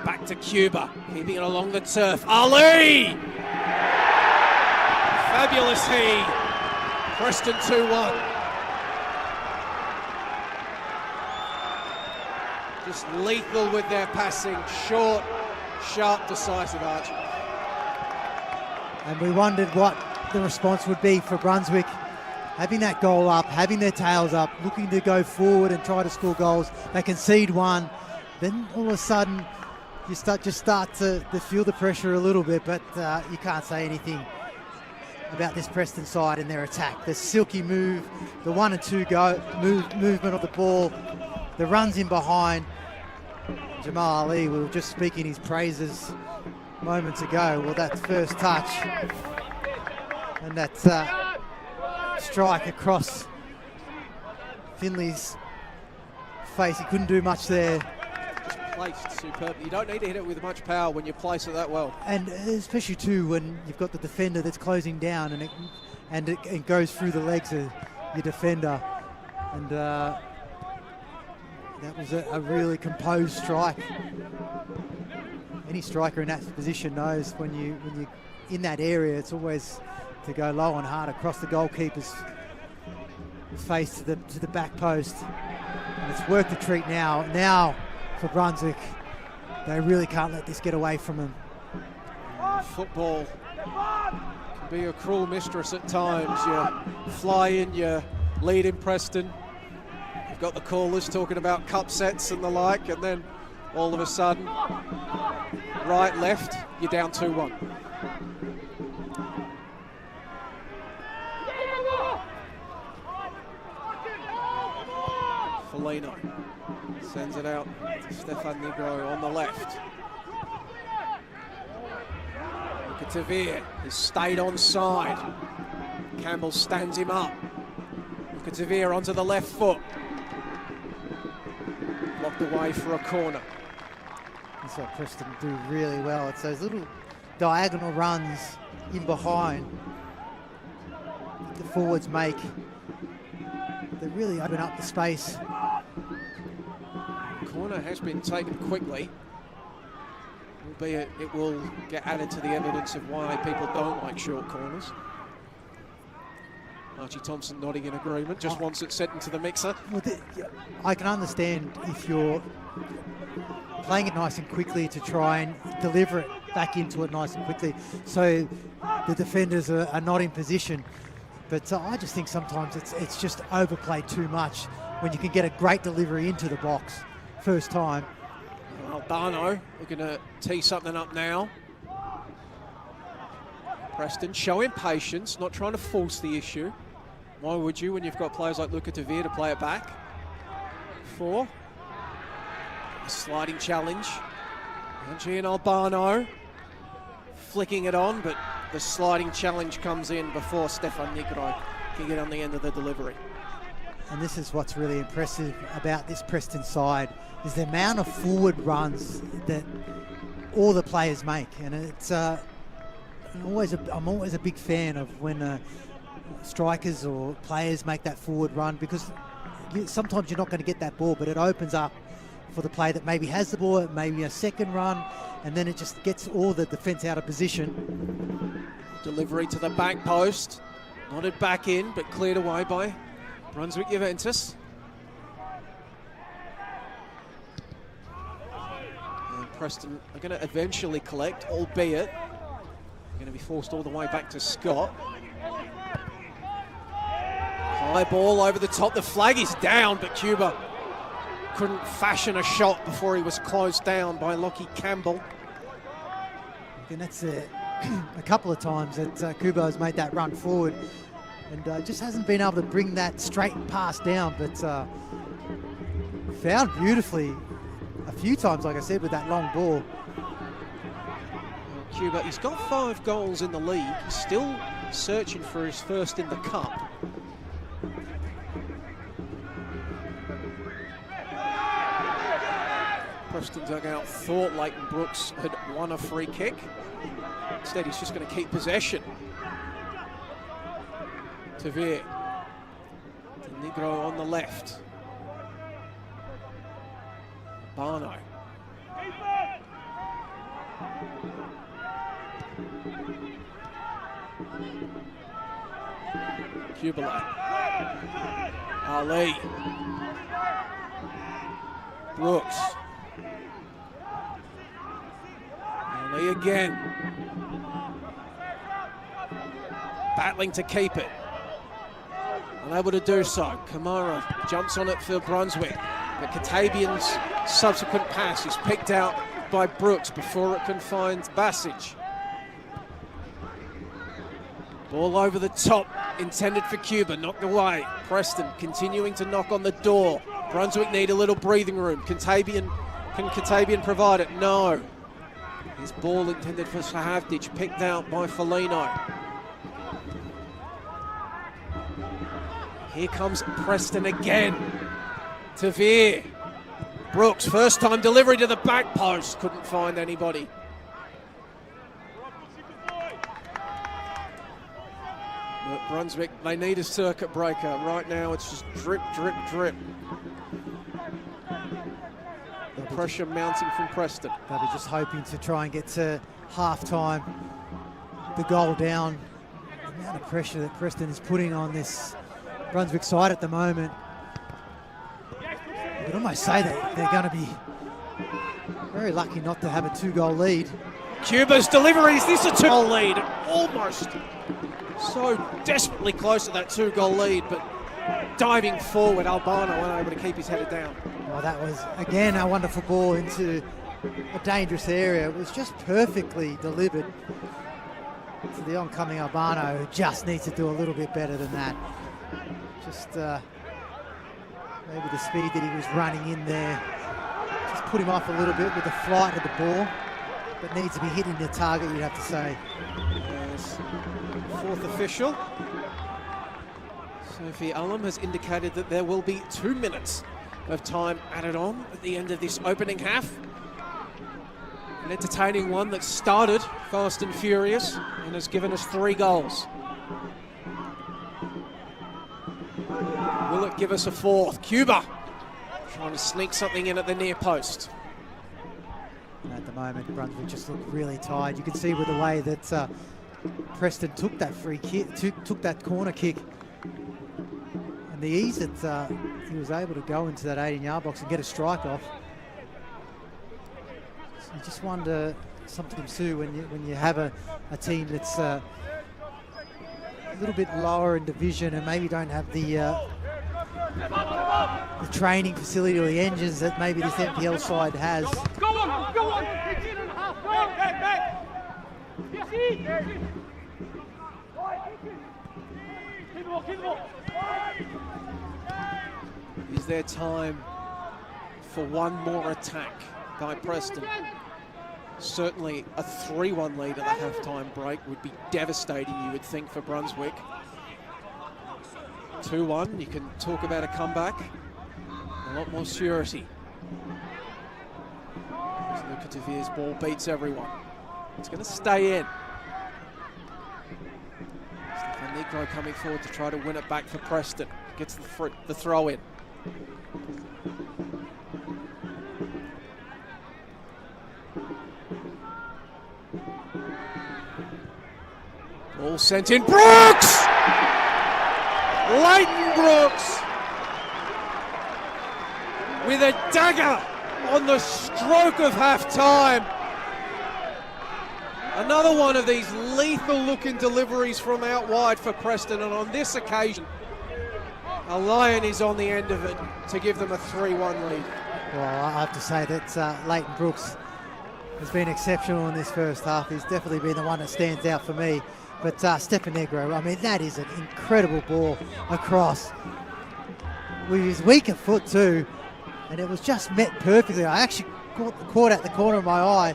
back to Cuba, keeping it along the turf. Ali! Fabulous he. Preston 2-1. Just lethal with their passing. Short, sharp, decisive, Arch. And we wondered what the response would be for Brunswick. Having that goal up, having their tails up, looking to go forward and try to score goals. They concede one. Then all of a sudden, you start to feel the pressure a little bit, but you can't say anything about this Preston side and their attack. The silky move, the 1 and 2 movement of the ball, the runs in behind. Jamal Ali, we were just speaking his praises moments ago. Well, that first touch and that strike across Finley's face, he couldn't do much there. Placed superbly. You don't need to hit it with much power when you place it that well. And especially too when you've got the defender that's closing down and it goes through the legs of your defender. And that was a really composed strike. Any striker in that position knows when you're in that area, it's always to go low and hard across the goalkeeper's face to the back post. And it's worked the treat now. Now for Brunswick, they really can't let this get away from them. Football be a cruel mistress at times. You fly in, you lead in Preston. You've got the callers talking about cup sets and the like, and then all of a sudden, right, left, you're down 2-1. Foligno sends it out to Stefan Negro on the left. Look at Tavir, he's stayed on side. Campbell stands him up. Look at Tavir onto the left foot. Blocked away for a corner. That's what Preston do really well. It's those little diagonal runs in behind that the forwards make. They really open up the space. Corner has been taken quickly, albeit it will get added to the evidence of why people don't like short corners. Archie Thompson nodding in agreement, just wants it set into the mixer. Well, I can understand if you're playing it nice and quickly to try and deliver it back into it nice and quickly, so the defenders are not in position. But I just think sometimes it's just overplayed too much when you can get a great delivery into the box first time. Albano looking to tee something up now. Preston showing patience, not trying to force the issue. Why would you when you've got players like Luca Tavir to play it back? 4. A sliding challenge. And Gian Albano flicking it on, but the sliding challenge comes in before Stefan Negro can get on the end of the delivery. And this is what's really impressive about this Preston side, is the amount of forward runs that all the players make. And it's I'm always a big fan of when strikers or players make that forward run, because sometimes you're not going to get that ball, but it opens up for the player that maybe has the ball, maybe a second run, and then it just gets all the defence out of position. Delivery to the back post, nodded back in, but cleared away by Brunswick Juventus. And Preston are going to eventually collect, albeit they're going to be forced all the way back to Scott. High ball over the top, the flag is down, but Cuba couldn't fashion a shot before he was closed down by Lockie Campbell. And that's a couple of times that Kubo has made that run forward and just hasn't been able to bring that straight pass down, but found beautifully a few times, like I said, with that long ball. Cuba, he's got 5 goals in the league. He's still searching for his first in the cup. Preston dugout thought Leighton Brooks had won a free kick. Instead, he's just going to keep possession. Tavir. To Negro on the left. Barno. Kubala. Ali. Brooks. Ali again. Battling to keep it. Unable to do so. Kamara jumps on it for Brunswick. But Katabian's subsequent pass is picked out by Brooks before it can find Basic. Ball over the top, intended for Cuba, knocked away. Preston continuing to knock on the door. Brunswick need a little breathing room. Can Katabian provide it? No. His ball intended for Sahavdic, picked out by Foligno. Here comes Preston again. Tavir. Brooks, first time delivery to the back post. Couldn't find anybody. But Brunswick, they need a circuit breaker. Right now it's just drip, drip, drip. The pressure mounting from Preston. They'll be just hoping to try and get to half-time, the goal down. The amount of pressure that Preston is putting on this Brunswick side at the moment. You could almost say that they're going to be very lucky not to have a 2-goal lead. Cuba's delivery, is this a 2-goal lead? Almost so desperately close to that 2-goal lead, but diving forward, Albano unable to keep his head down. Well, that was, again, a wonderful ball into a dangerous area. It was just perfectly delivered to the oncoming Albano, who just needs to do a little bit better than that. Just maybe the speed that he was running in there just put him off a little bit with the flight of the ball, but needs to be hitting the target, you'd have to say. Yes. Fourth official, Sophie Ullum, has indicated that there will be 2 minutes of time added on at the end of this opening half. An entertaining one that started fast and furious and has given us 3 goals. Will it give us a 4th? Cuba trying to sneak something in at the near post. And at the moment, Brunswick just looked really tired. You can see with the way that Preston took that free kick, took that corner kick, and the ease that he was able to go into that 18-yard box and get a strike off. So you just wonder sometimes too when you have a team that's a little bit lower in division and maybe don't have the training facility or the engines that maybe this NPL side has. Go on! 18.5! Back! Keep the ball! Is there time for one more attack by Preston? Certainly a 3-1 lead at the halftime break would be devastating, you would think, for Brunswick. 2-1, you can talk about a comeback. A lot more surety. As Luca Tavir's ball beats everyone. It's going to stay in. Stefan Negro coming forward to try to win it back for Preston. Gets the throw in. Ball sent in. Brooks! Leighton Brooks with a dagger on the stroke of half-time. Another one of these lethal-looking deliveries from out wide for Preston, and on this occasion, a Lion is on the end of it to give them a 3-1 lead. Well, I have to say that Leighton Brooks has been exceptional in this first half. He's definitely been the one that stands out for me. But Stefan Negro, I mean, that is an incredible ball across with his weaker foot too, and it was just met perfectly. I actually caught at the corner of my eye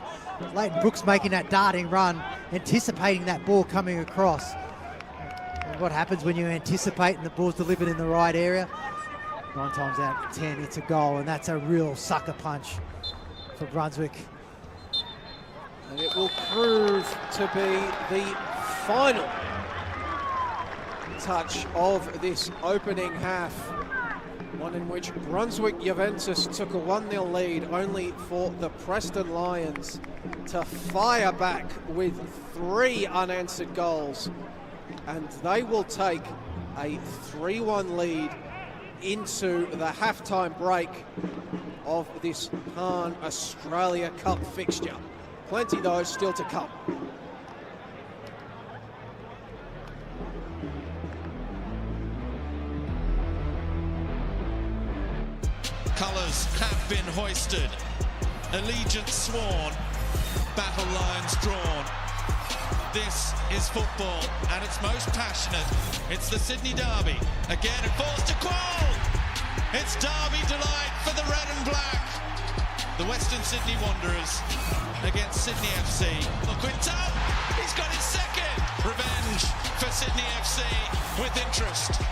Leighton Brooks making that darting run, anticipating that ball coming across. And what happens when you anticipate and the ball's delivered in the right area? 9 times out of 10, it's a goal, and that's a real sucker punch for Brunswick. And it will prove to be the final touch of this opening half, one in which Brunswick Juventus took a 1-0 lead, only for the Preston Lions to fire back with 3 unanswered goals, and they will take a 3-1 lead into the halftime break of this Hahn Australia Cup fixture. Plenty though still to come. Colours have been hoisted, allegiance sworn, battle lines drawn. This is football at its most passionate. It's the Sydney Derby. Again it falls to Quoll. It's Derby delight for the red and black. The Western Sydney Wanderers against Sydney FC. Quintal, he's got his second. Revenge for Sydney FC with interest.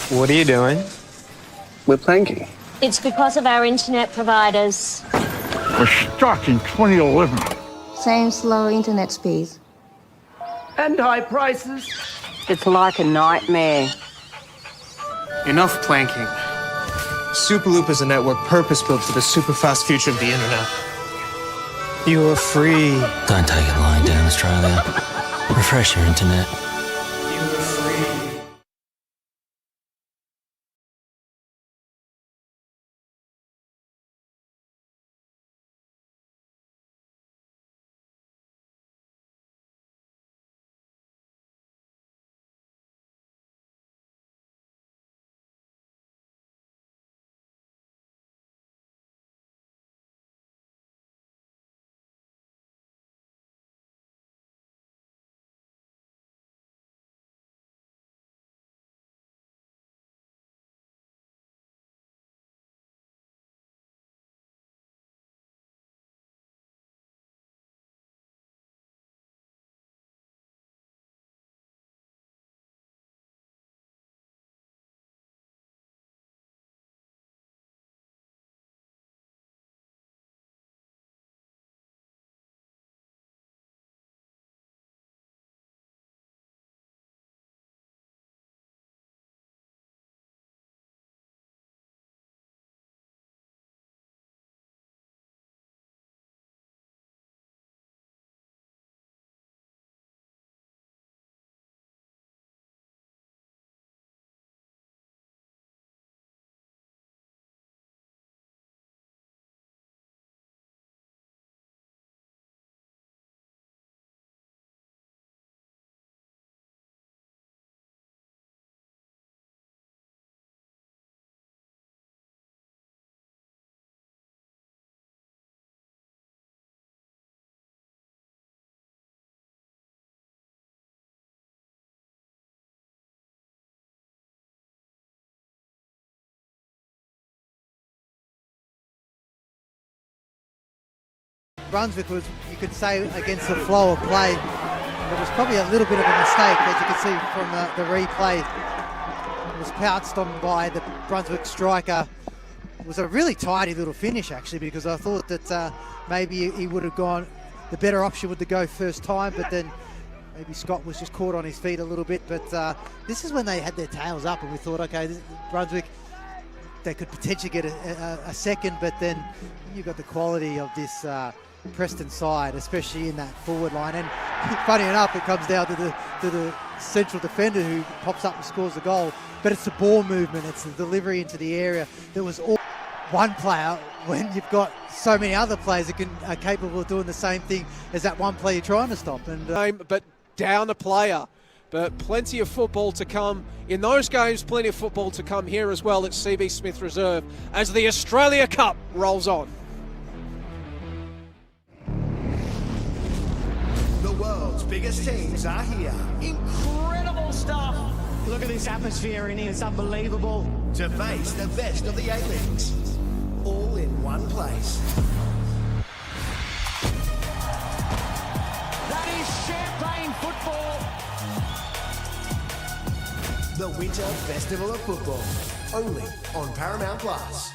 What are you doing? We're planking. It's because of our internet providers. We're stuck in 2011. Same slow internet speeds. And high prices. It's like a nightmare. Enough planking. Superloop is a network purpose-built for the super-fast future of the internet. You are free. Don't take it lying down, Australia. Refresh your internet. You are free. Brunswick was, you could say, against the flow of play. It was probably a little bit of a mistake, as you can see from the replay. It was pounced on by the Brunswick striker. It was a really tidy little finish, actually, because I thought that maybe he would have gone, the better option would to go first time, but then maybe Scott was just caught on his feet a little bit. But this is when they had their tails up, and we thought, okay, Brunswick, they could potentially get a second, but then you've got the quality of this Preston side, especially in that forward line. And funny enough, it comes down to the central defender who pops up and scores the goal. But it's the ball movement, it's the delivery into the area that was all one player when you've got so many other players that are capable of doing the same thing as that one player you're trying to stop. And but down a player. But plenty of football to come in those games, plenty of football to come here as well at CB Smith Reserve as the Australia Cup rolls on. The world's biggest teams are here. Incredible stuff. Look at this atmosphere in here. It's unbelievable. To face the best of the A-Leagues. All in one place. That is champagne football. The Winter Festival of Football. Only on Paramount Plus.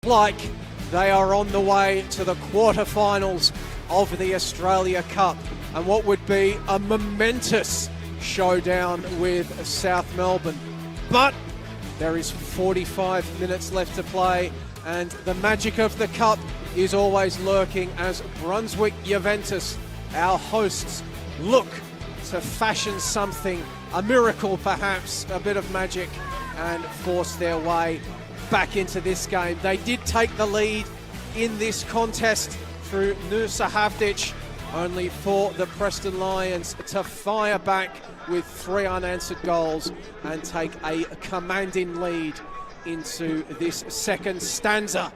like they are on the way to the quarterfinals of the Australia Cup and what would be a momentous showdown with South Melbourne. But there is 45 minutes left to play, and the magic of the cup is always lurking as Brunswick Juventus, our hosts, look to fashion something, a miracle perhaps, a bit of magic, and force their way back into this game. They did take the lead in this contest through Nusa Havdic, only for the Preston Lions to fire back with 3 unanswered goals and take a commanding lead into this second stanza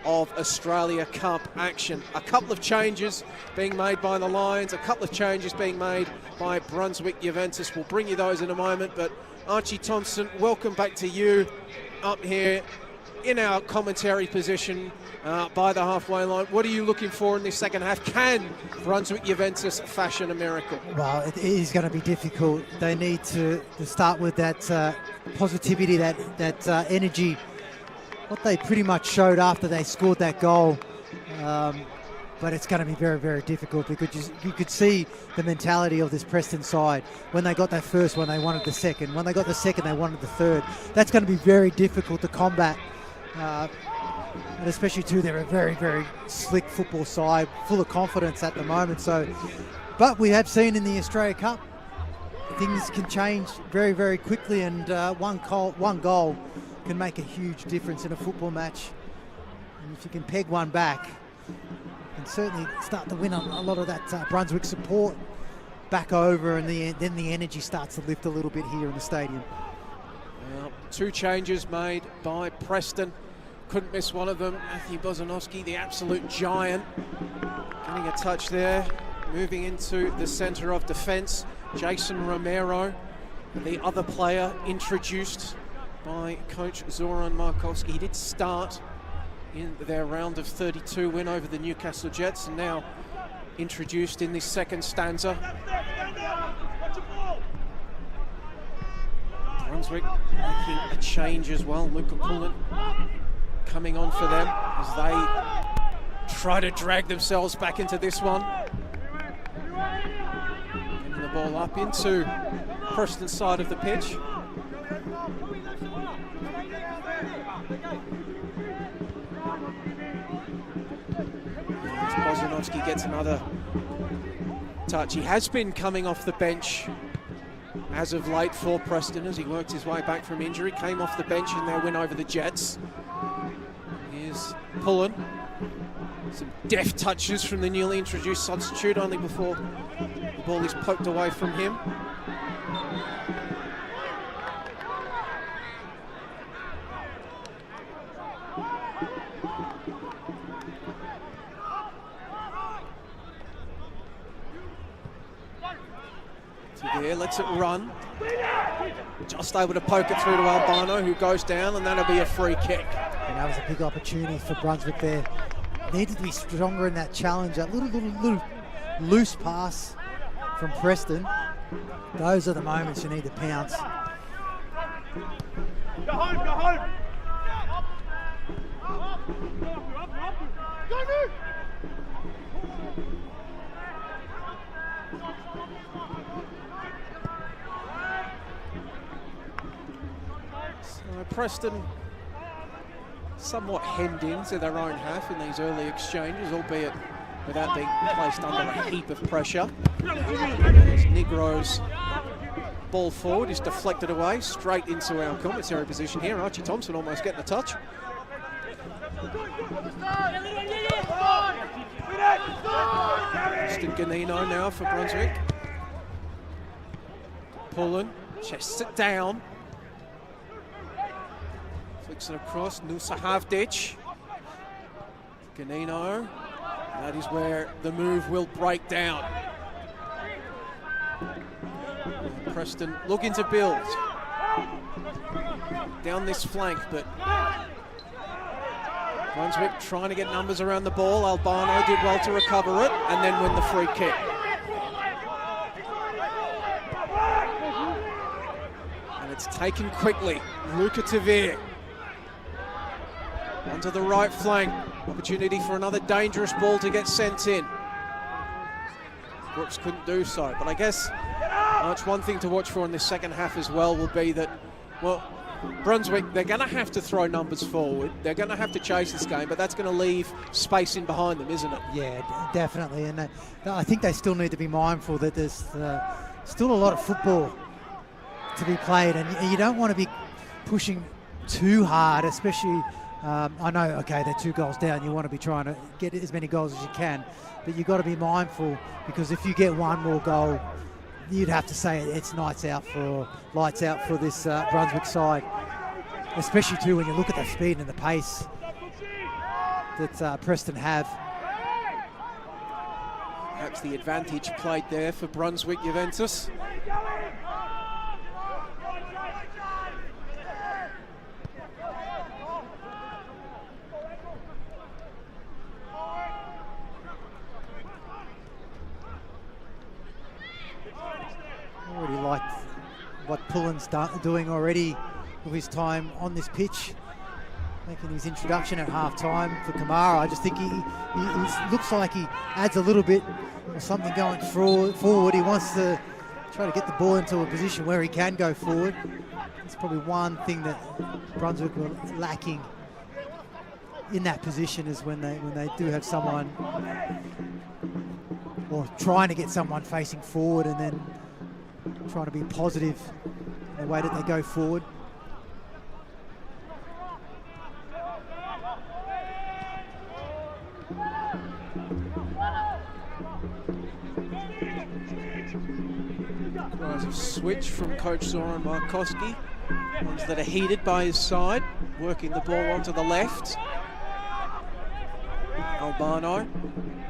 of Australia Cup action. A couple of changes being made by the Lions, a couple of changes being made by Brunswick Juventus. We'll bring you those in a moment, but Archie Thompson, welcome back to you up here in our commentary position by the halfway line. What are you looking for in this second half? Can Brunswick Juventus fashion a miracle? Well, it is going to be difficult. They need to start with that positivity, that energy, what they pretty much showed after they scored that goal. But it's going to be very, very difficult because you could see the mentality of this Preston side. When they got that first one, they wanted the second. When they got the second, they wanted the third. That's going to be very difficult to combat. And especially too, they're a very, very slick football side, full of confidence at the moment. But we have seen in the Australia Cup, things can change very, very quickly, and one goal can make a huge difference in a football match. And if you can peg one back, you can certainly start to win a lot of that Brunswick support back over, and then the energy starts to lift a little bit here in the stadium. Well, 2 changes made by Preston. Couldn't miss one of them. Matthew Bozanovsky, the absolute giant, getting a touch there. Moving into the centre of defence, Jason Romero, the other player introduced by coach Zoran Markovski. He did start in their round of 32 win over the Newcastle Jets, and now introduced in this second stanza. Brunswick making a change as well. Luca Pullen coming on for them as they try to drag themselves back into this one. Getting the ball up into Preston's side of the pitch. Bozanovsky gets another touch. He has been coming off the bench as of late for Preston as he worked his way back from injury. Came off the bench in their win over the Jets. Here's Pullen. Some deft touches from the newly introduced substitute only before the ball is poked away from him. There, lets it run. Just able to poke it through to Albano, who goes down, and that'll be a free kick. And that was a big opportunity for Brunswick there. Needed to be stronger in that challenge. That little loose pass from Preston. Those are the moments you need to pounce. Go home! Preston somewhat hemmed into their own half in these early exchanges, albeit without being placed under a heap of pressure. As Negro's ball forward is deflected away straight into our commentary position here. Archie Thompson almost getting a touch. Preston Ganino now for Brunswick. Pullen chests it down. Flicks it across, Nusa Havdic. Ganino. That is where the move will break down. Preston looking to build down this flank, but Brunswick trying to get numbers around the ball. Albano did well to recover it and then win the free kick. And it's taken quickly. Luca Tavir. Onto the right flank. Opportunity for another dangerous ball to get sent in. Brooks couldn't do so, but I guess it's one thing to watch for in this second half as well will be that, well, Brunswick, they're going to have to throw numbers forward. They're going to have to chase this game, but that's going to leave space in behind them, isn't it? Yeah, definitely. And I think they still need to be mindful that there's still a lot of football to be played, and you don't want to be pushing too hard, especially, I know, okay, they're 2 goals down. You want to be trying to get as many goals as you can, but you've got to be mindful, because if you get one more goal, you'd have to say it's lights out for this Brunswick side, especially too when you look at the speed and the pace that Preston have. Perhaps the advantage played there for Brunswick Juventus. Already liked what Pullen's doing already with his time on this pitch, making his introduction at half-time for Kamara. I just think he looks like he adds a little bit or something going forward. He wants to try to get the ball into a position where he can go forward. It's probably one thing that Brunswick were lacking in that position, is when they do have someone, or trying to get someone facing forward and then trying to be positive in the way that they go forward. Tries a switch from Coach Zoran Markowski. Ones that are heated by his side, working the ball onto the left. Albano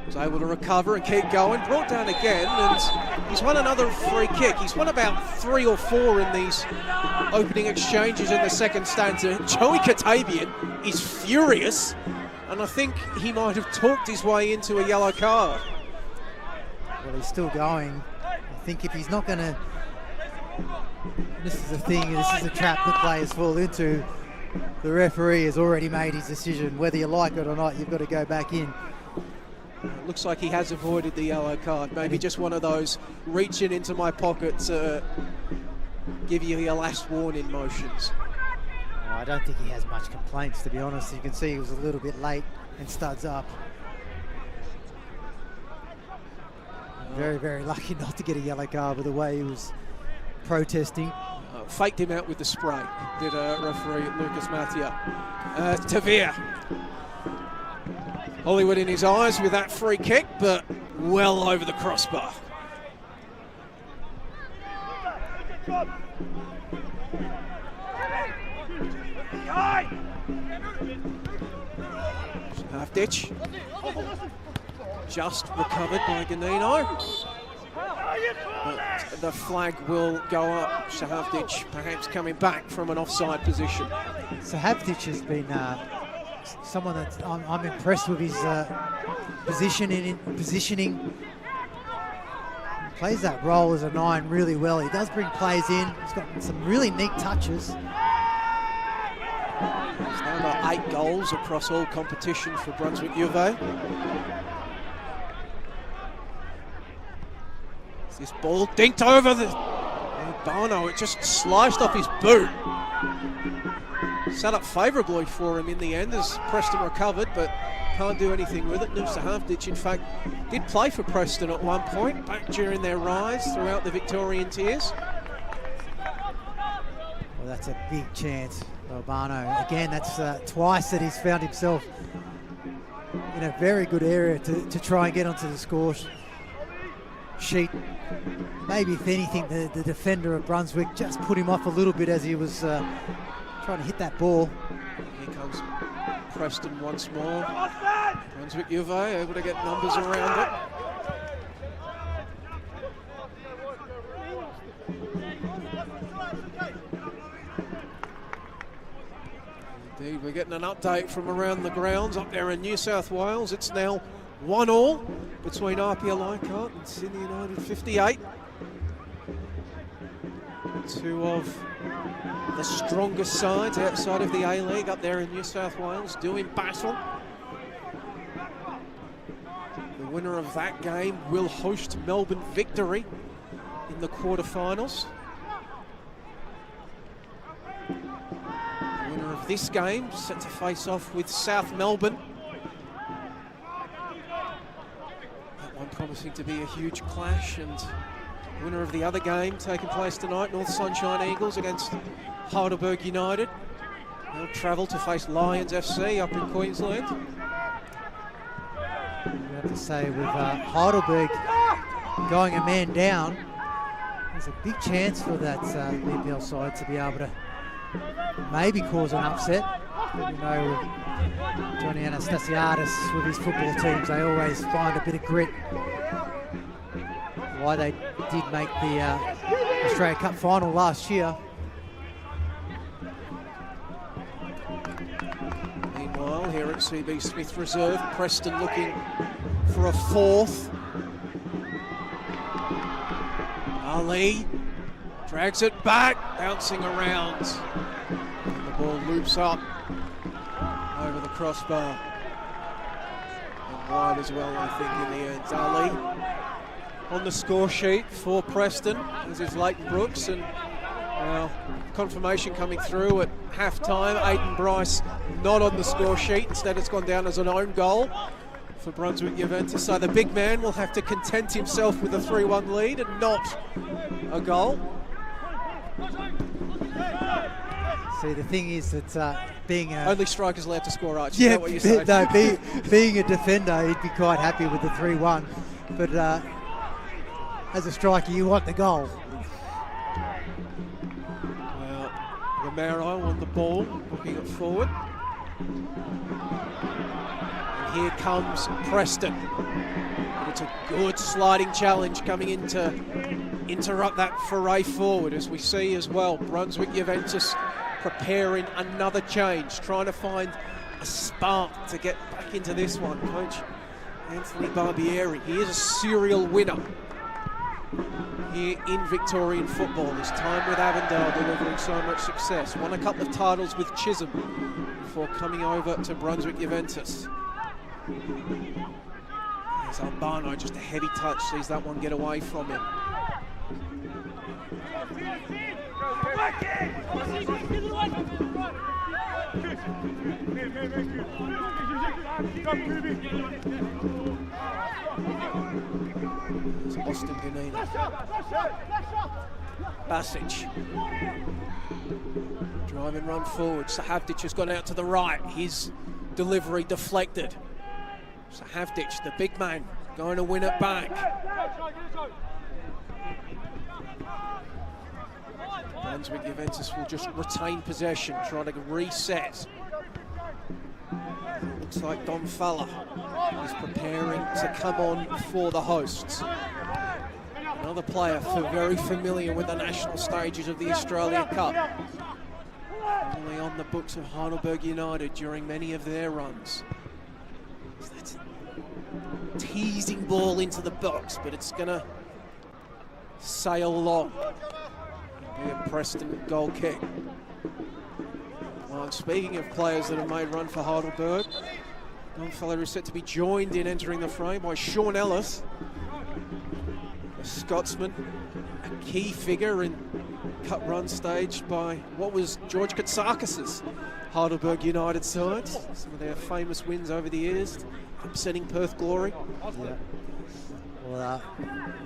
was able to recover and keep going, brought down again, and he's won another free kick. He's won about 3 or 4 in these opening exchanges in the second stanza. Joey Katabian is furious, and I think he might have talked his way into a yellow card. Well, he's still going. I think if he's not going to... This is the thing, this is a trap that players fall into. The referee has already made his decision. Whether you like it or not, you've got to go back in. It looks like he has avoided the yellow card. Maybe just one of those reaching into my pocket to give you your last warning motions. I don't think he has much complaints, to be honest. You can see he was a little bit late and studs up. Very, very lucky not to get a yellow card with the way he was protesting. Faked him out with the spray, did referee Lucas Mattia. Tavir. Hollywood in his eyes with that free kick, but well over the crossbar. Half ditch. Just recovered by Ganino. But the flag will go up. Shahavdic perhaps coming back from an offside position. Shahavdic has been someone that I'm impressed with his positioning. He plays that role as a 9 really well. He does bring plays in. He's got some really neat touches. He's now got 8 goals across all competition for Brunswick Juve. This ball dinked over the Bono. It just sliced off his boot. Set up favourably for him in the end as Preston recovered, but can't do anything with it. Noosa Halfditch, in fact, did play for Preston at one point, back during their rise throughout the Victorian tiers. Well, that's a big chance for Albano. Again, that's twice that he's found himself in a very good area to try and get onto the score sheet. Maybe if anything, the defender of Brunswick just put him off a little bit as he was trying to hit that ball. Here comes Preston once more. Brunswick Juve able to get numbers around it. Indeed, we're getting an update from around the grounds up there in New South Wales. It's now 1-1 between Apia Leichhardt and Sydney United 58. Two of the strongest sides outside of the A-League up there in New South Wales doing battle. The winner of that game will host Melbourne Victory in the quarterfinals. The winner of this game set to face off with South Melbourne. That one promising to be a huge clash, and winner of the other game taking place tonight, North Sunshine Eagles against Heidelberg United. They'll travel to face Lions FC up in Queensland. You have to say, with Heidelberg going a man down, there's a big chance for that BPL side to be able to maybe cause an upset. But, you know, with Johnny Anastasiadis with his football teams, they always find a bit of grit. Why they did make the Australia Cup final last year. Meanwhile, here at CB Smith Reserve, Preston looking for a fourth. Ali drags it back, bouncing around. And the ball loops up over the crossbar. And wide as well, I think, in the end. Ali on the score sheet for Preston, as is Leighton Brooks, and confirmation coming through at half-time. Aidan Bryce not on the score sheet. Instead, it's gone down as an own goal for Brunswick Juventus. So the big man will have to content himself with a 3-1 lead and not a goal. See, the thing is that being a... Only strikers allowed to score, Archie. Yeah, Is that what you say? no, being a defender, he'd be quite happy with the 3-1. But as a striker, you want the goal. Well, Romero on the ball, looking it forward. And here comes Preston. But it's a good sliding challenge coming in to interrupt that foray forward, as we see as well. Brunswick Juventus preparing another change, trying to find a spark to get back into this one. Coach Anthony Barbieri, he is a serial winner here in Victorian football. His time with Avondale delivering so much success. Won a couple of titles with Chisholm before coming over to Brunswick Juventus. There's Albano, just a heavy touch, sees that one get away from him. It's Austin Ganina. Basic. Drive and run forward. Sahavdic has gone out to the right. His delivery deflected. Sahavdic, the big man, going to win it back. Brunswick Juventus will just retain possession, trying to reset. Looks like Don Falla is preparing to come on for the hosts. Another player very familiar with the national stages of the Australia Cup. Only on the books of Heidelberg United during many of their runs. So that's a teasing ball into the box, but it's going to sail along. Be a Preston goal kick. Well, speaking of players that have made run for Heidelberg, one fellow is set to be joined in entering the frame by Sean Ellis, a Scotsman, a key figure in cut run staged by what was George Katsakis' Heidelberg United side. Some of their famous wins over the years, upsetting Perth Glory. Yeah. Well,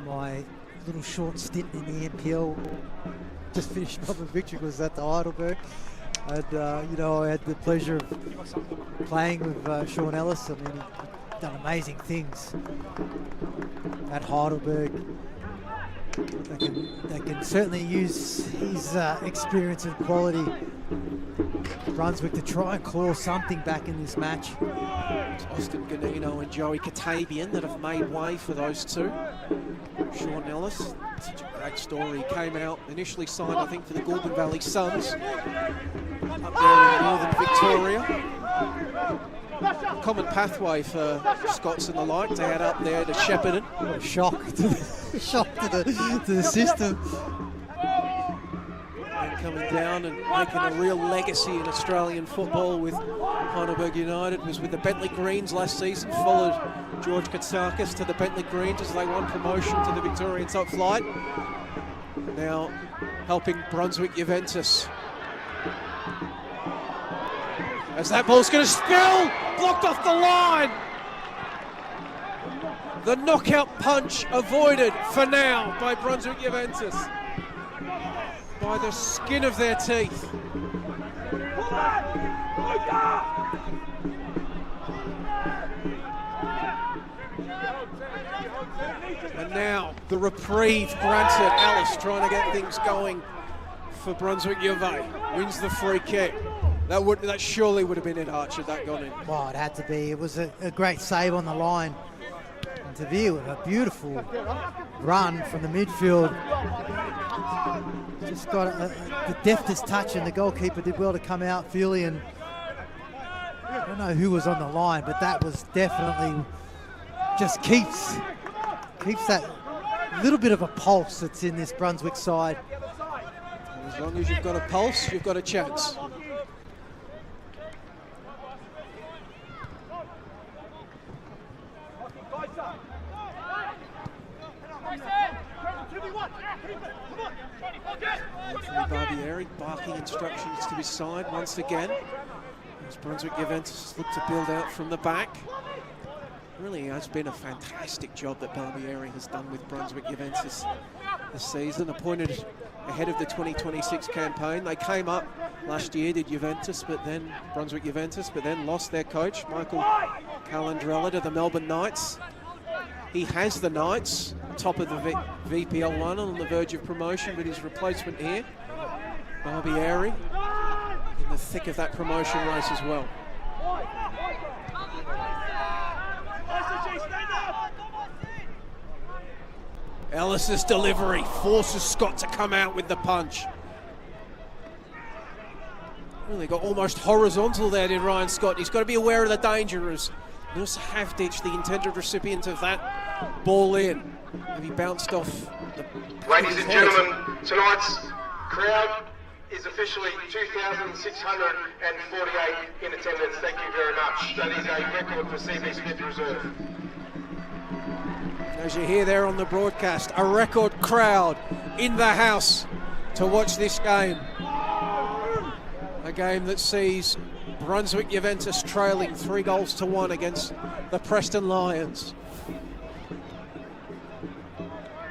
my little short stint in the NPL, just finished up a victory, was at the Heidelberg. And, you know, I had the pleasure of playing with Sean Ellis. I mean, he's done amazing things at Heidelberg. They can certainly use his experience and quality, Brunswick, to try and claw something back in this match. It's Austin Ganino and Joey Katabian that have made way for those two. Sean Ellis, such a great story. He came out, initially signed, I think, for the Goulburn Valley Suns, up there in northern Victoria. Common pathway for Scots and the like to head up there to Shepparton. What a shock to the system. coming down and making a real legacy in Australian football with Heidelberg United. Was with the Bentley Greens last season, followed George Katsakis to the Bentley Greens as they won promotion to the Victorian top flight. Now helping Brunswick Juventus. As that ball's going to spill, blocked off the line. The knockout punch avoided for now by Brunswick Juventus. By the skin of their teeth. And now the reprieve granted. Alice trying to get things going for Brunswick Juve. Wins the free kick. That surely would have been it, Archer, that gone in. Well, it had to be. It was a great save on the line. And Tavir with a beautiful run from the midfield. Just got the deftest touch, and the goalkeeper did well to come out, Feely, and I don't know who was on the line, but that was definitely just keeps that little bit of a pulse that's in this Brunswick side. As long as you've got a pulse, you've got a chance. Barbieri barking instructions to his side once again. As Brunswick Juventus look to build out from the back. Really has been a fantastic job that Barbieri has done with Brunswick Juventus this season. Appointed ahead of the 2026 campaign. They came up last year, did Brunswick Juventus, but then lost their coach, Michael Calandrella, to the Melbourne Knights. He has the Knights, top of the VPL 1 on the verge of promotion, but his replacement here, Barbieri, in the thick of that promotion race as well. Ellis's delivery forces Scott to come out with the punch. Really got almost horizontal there, did Ryan Scott. He's got to be aware of the danger as Nus Havdich, the intended recipient of that ball in. And he bounced off the... Ladies and gentlemen, tonight's crowd is officially 2,648 in attendance. Thank you very much. That is a record for CB Smith Reserve. As you hear there on the broadcast, a record crowd in the house to watch this game. A game that sees Brunswick Juventus trailing 3-1 against the Preston Lions.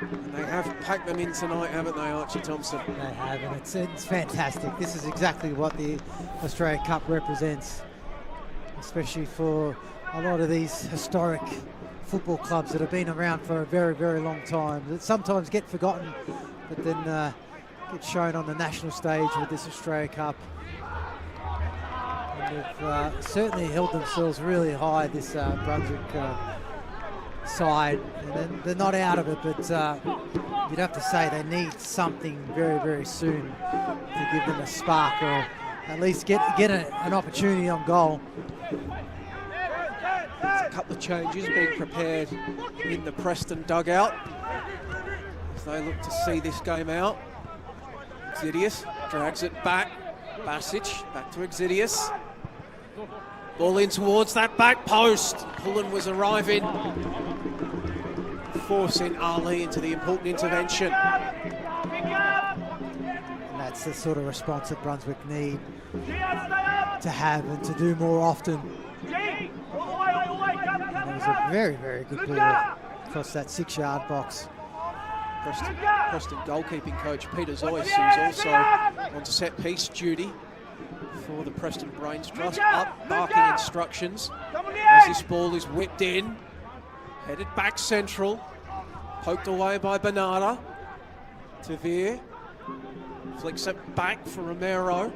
And they have packed them in tonight, haven't they, Archie Thompson? They have, and it's fantastic. This is exactly what the Australia Cup represents, especially for a lot of these historic football clubs that have been around for a very, very long time, that sometimes get forgotten, but then get shown on the national stage with this Australia Cup. And they've certainly held themselves really high, this Brunswick side. And then they're not out of it, but you'd have to say they need something very, very soon to give them a spark, or at least get an opportunity on goal. A couple of changes being prepared in the Preston dugout as they look to see this game out. Exidius drags it back. Basic back to Exidius. Ball in towards that back post. Pullen was arriving, forcing Ali into the important intervention. And that's the sort of response that Brunswick need to have and to do more often. And it was a very, very good ball across that 6-yard box. Preston goalkeeping coach Peter Zoyce, who's also on set-piece duty for the Preston Brains Trust, up barking instructions as this ball is whipped in, headed back central, poked away by Bernarda. Tavir flicks it back for Romero.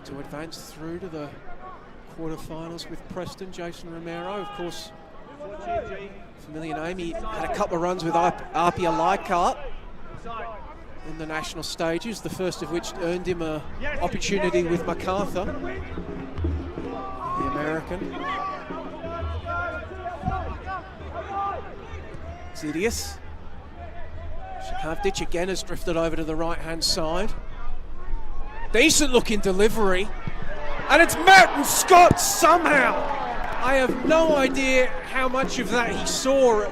To advance through to the quarterfinals with Preston. Jason Romero, of course, familiar name. He had a couple of runs with Apia Leichhardt in the national stages, the first of which earned him an opportunity with MacArthur, the American. Zidius Havdic again has drifted over to the right-hand side. Decent looking delivery. And it's Merton Scott somehow. I have no idea how much of that he saw. It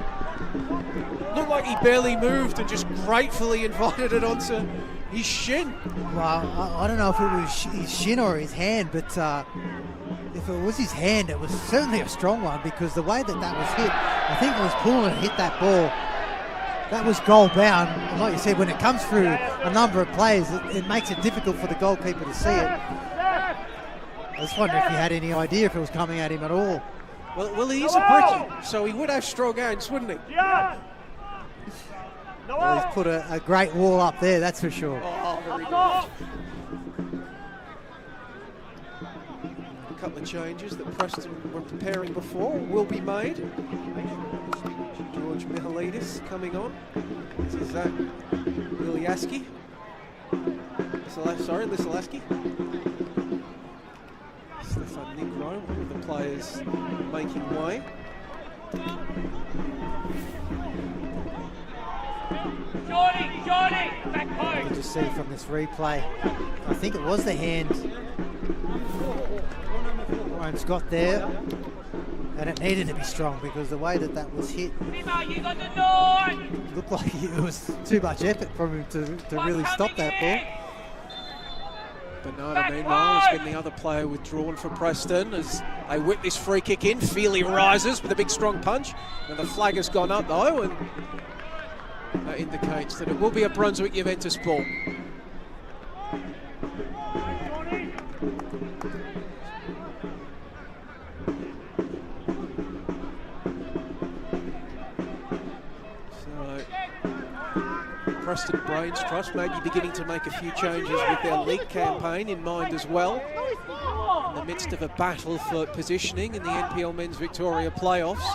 looked like he barely moved and just gratefully invited it onto his shin. Well, I don't know if it was his shin or his hand, but if it was his hand, it was certainly a strong one, because the way that was hit, I think it was pulling and hit that ball. That was goal bound, and like you said, when it comes through a number of players, it makes it difficult for the goalkeeper to see it. I just wonder if he had any idea if it was coming at him at all. Well, he is a brickie, so he would have strong hands, wouldn't he? Well, he's put a great wall up there, that's for sure. Oh, very good. A couple of changes that Preston were preparing before will be made. George Mihalidis coming on. This is Zach Lisilaski. Lisilaski. Stefan Negro, one of the players making way. Good to see from this replay. I think it was the hand Ryan Scott there, and it needed to be strong because the way that was hit looked like it was too much effort from him to really stop that ball. Bernardo, meanwhile, has been the other player withdrawn for Preston as they whip this free kick in. Feely rises with a big strong punch, and the flag has gone up though, and that indicates that it will be a Brunswick Juventus ball. Preston Brains Trust maybe beginning to make a few changes with their league campaign in mind as well. In the midst of a battle for positioning in the NPL Men's Victoria playoffs.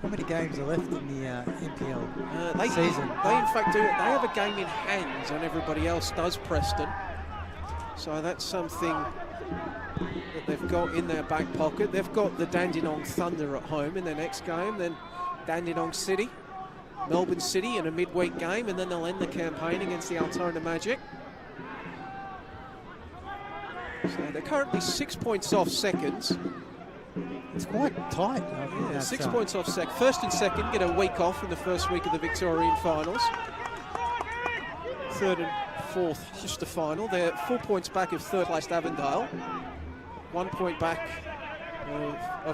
How many games are left in the NPL season? They in fact do. They have a game in hand on everybody else does, Preston. So that's something that they've got in their back pocket. They've got the Dandenong Thunder at home in their next game, then Dandenong City, Melbourne City in a midweek game, and then they'll end the campaign against the Altona Magic. So they're currently 6 points off seconds. It's quite tight. Yeah, 6 points off second. First and second get a week off in the first week of the Victorian finals. Third and fourth just the final. They're 4 points back of third placed Avondale. 1 point back.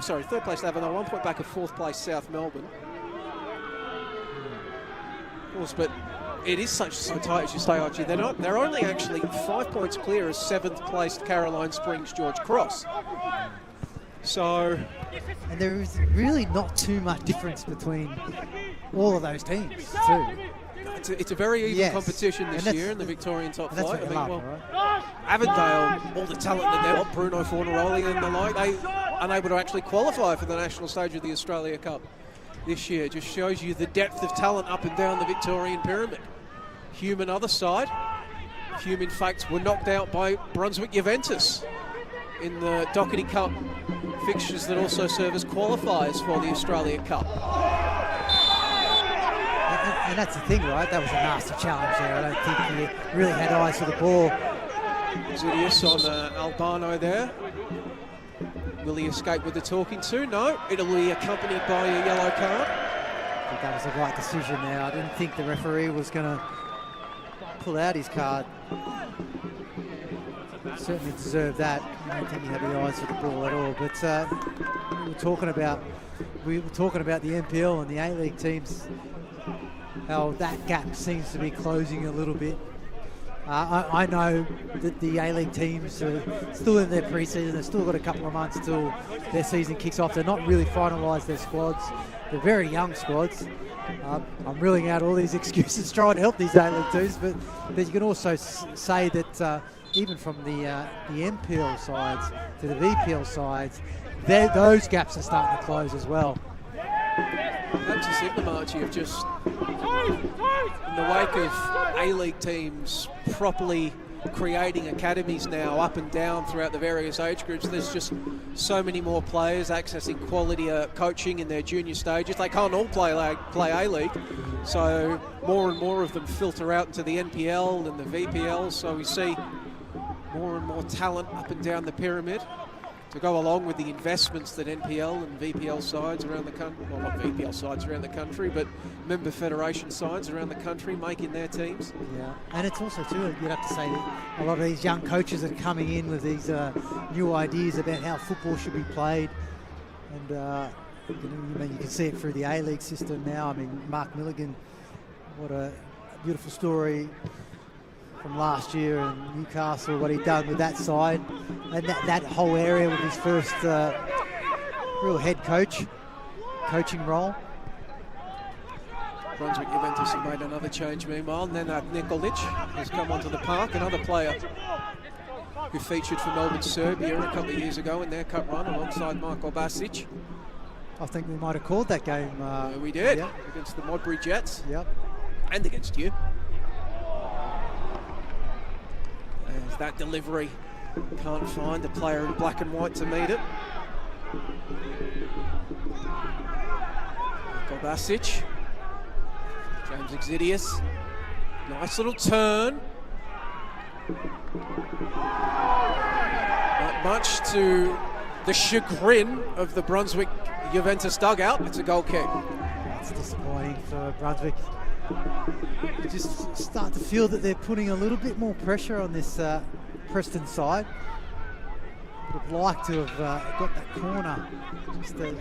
Third place Avondale, 1 point back of fourth place South Melbourne. Of course, but it is so tight, as you say, Archie. They're only actually 5 points clear as seventh placed Caroline Springs George Cross. So, and there is really not too much difference between all of those teams, too. It's a very even competition this year in the Victorian top flight. Avondale, all the talent that they've got, Bruno Fornaroli and the like, they unable to actually qualify for the national stage of the Australia Cup this year. Just shows you the depth of talent up and down the Victorian pyramid. Hume other side. Hume, in fact, were knocked out by Brunswick Juventus in the Doherty Cup fixtures that also serve as qualifiers for the Australia Cup. And that's the thing, right? That was a nasty challenge there. I don't think he really had eyes for the ball. Zidius on Albano there. Will he escape with the talking to? No, it'll be accompanied by a yellow card. I think that was the right decision there. I didn't think the referee was going to pull out his card. Certainly deserved that. I don't think he had the eyes for the ball at all. But we were talking about the NPL and the A-League teams, how that gap seems to be closing a little bit. I know that the A-League teams are still in their pre-season. They've still got a couple of months till their season kicks off. They're not really finalised their squads. They're very young squads. I'm ruling out all these excuses trying to help these A-League teams, but you can also say that even from the NPL sides to the VPL sides, those gaps are starting to close as well. That's a symptom, Archie, of just in the wake of A-League teams properly creating academies now up and down throughout the various age groups. There's just so many more players accessing quality coaching in their junior stages. They can't all play A-League, so more and more of them filter out into the NPL and the VPL, so we see more and more talent up and down the pyramid to go along with the investments that NPL and VPL sides around the country, well, not VPL sides around the country, but member federation sides around the country making their teams. Yeah, and it's also too, you'd have to say that a lot of these young coaches are coming in with these new ideas about how football should be played, and you can see it through the A-League system now. I mean, Mark Milligan, what a beautiful story from last year in Newcastle, what he'd done with that side and that whole area with his first real head coaching role. Brunswick Juventus have made another change meanwhile. Nenad Nikolic has come onto the park, another player who featured for Melbourne Serbia a couple of years ago in their cup run alongside Marko Basic. I think we might have called that game. We did, yeah. Against the Modbury Jets. Yep. And against you. There's that delivery. Can't find a player in black and white to meet it. Kovacic. James Exidius. Nice little turn. Not much to the chagrin of the Brunswick Juventus dugout. It's a goal kick. That's disappointing for Brunswick. You just start to feel that they're putting a little bit more pressure on this Preston side. Would have liked to have got that corner just to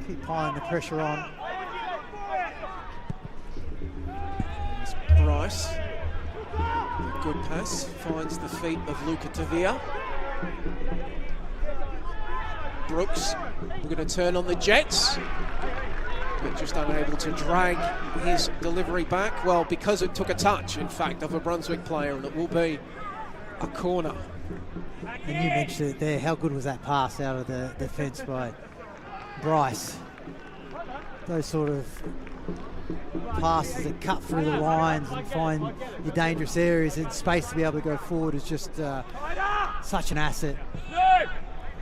keep piling the pressure on. There's Bryce. A good pass. Finds the feet of Luca Tavia. Brooks. We're going to turn on the Jets. But just unable to drag his delivery back. Well, because it took a touch, in fact, of a Brunswick player, and it will be a corner. And you mentioned it there, how good was that pass out of the defence by Bryce? Those sort of passes that cut through the lines and find your dangerous areas and space to be able to go forward is just such an asset.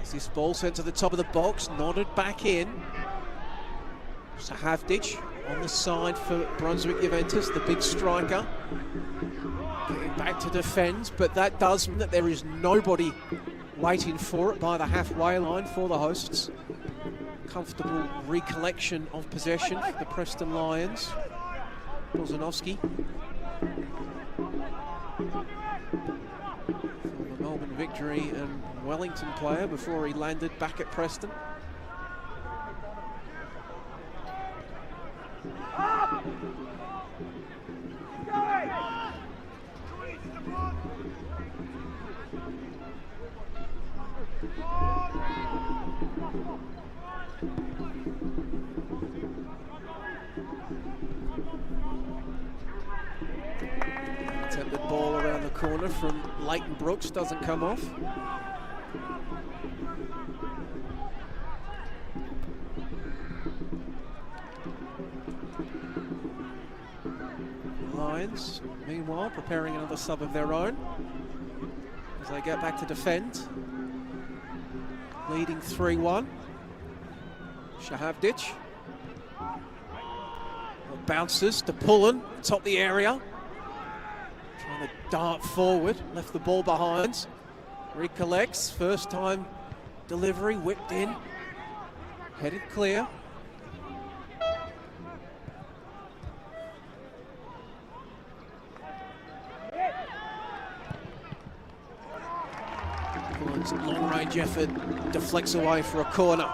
As this ball sent to the top of the box, nodded back in. Sahavdic on the side for Brunswick Juventus, the big striker. Getting back to defend, but that does mean that there is nobody waiting for it by the halfway line for the hosts. Comfortable recollection of possession for the Preston Lions. Bozanovski. Former Melbourne Victory and Wellington player before he landed back at Preston. Attempted ball around the corner from Leighton Brooks, doesn't come off. Lions, meanwhile, preparing another sub of their own as they get back to defend. Leading 3-1. Shahavdic. Bounces to Pullen, top the area. Trying to dart forward, left the ball behind. Recollects, first time delivery, whipped in. Headed clear. Pullen's long-range effort deflects away for a corner.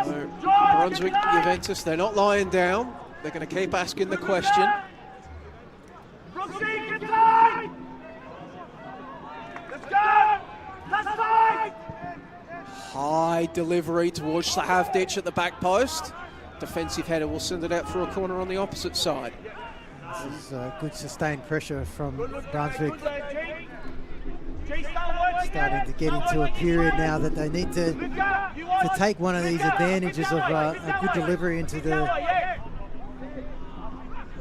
So Brunswick Juventus, they're not lying down. They're going to keep asking the question. High delivery towards Sahavdic at the back post. Defensive header will send it out for a corner on the opposite side. This is good sustained pressure from Brunswick. Starting to get into a period now that they need to take one of these advantages of a good delivery into the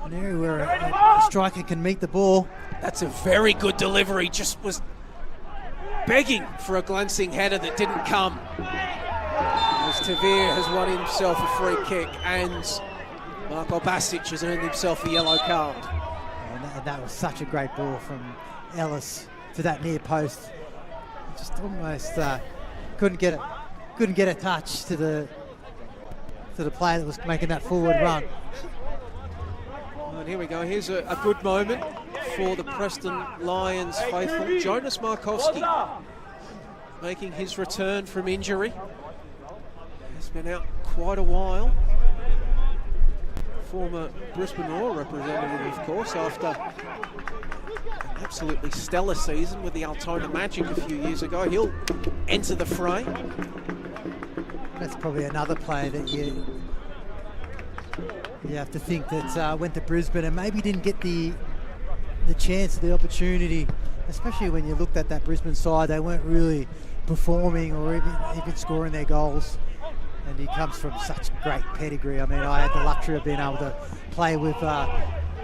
an area where a striker can meet the ball. That's a very good delivery. Just was begging for a glancing header that didn't come. As Tavir has won himself a free kick and Marko Basic has earned himself a yellow card. And that was such a great ball from Ellis to that near post. Just almost couldn't get a touch to the player that was making that forward run. And here we go. Here's a good moment for the Preston Lions faithful. Jonas Markowski making his return from injury. He's been out quite a while. Former Brisbane Roar representative, of course, after an absolutely stellar season with the Altona Magic a few years ago. He'll enter the fray. That's probably another player that you have to think that went to Brisbane and maybe didn't get the chance, the opportunity, especially when you looked at that Brisbane side. They weren't really performing or even scoring their goals. And he comes from such great pedigree. I mean, I had the luxury of being able to play with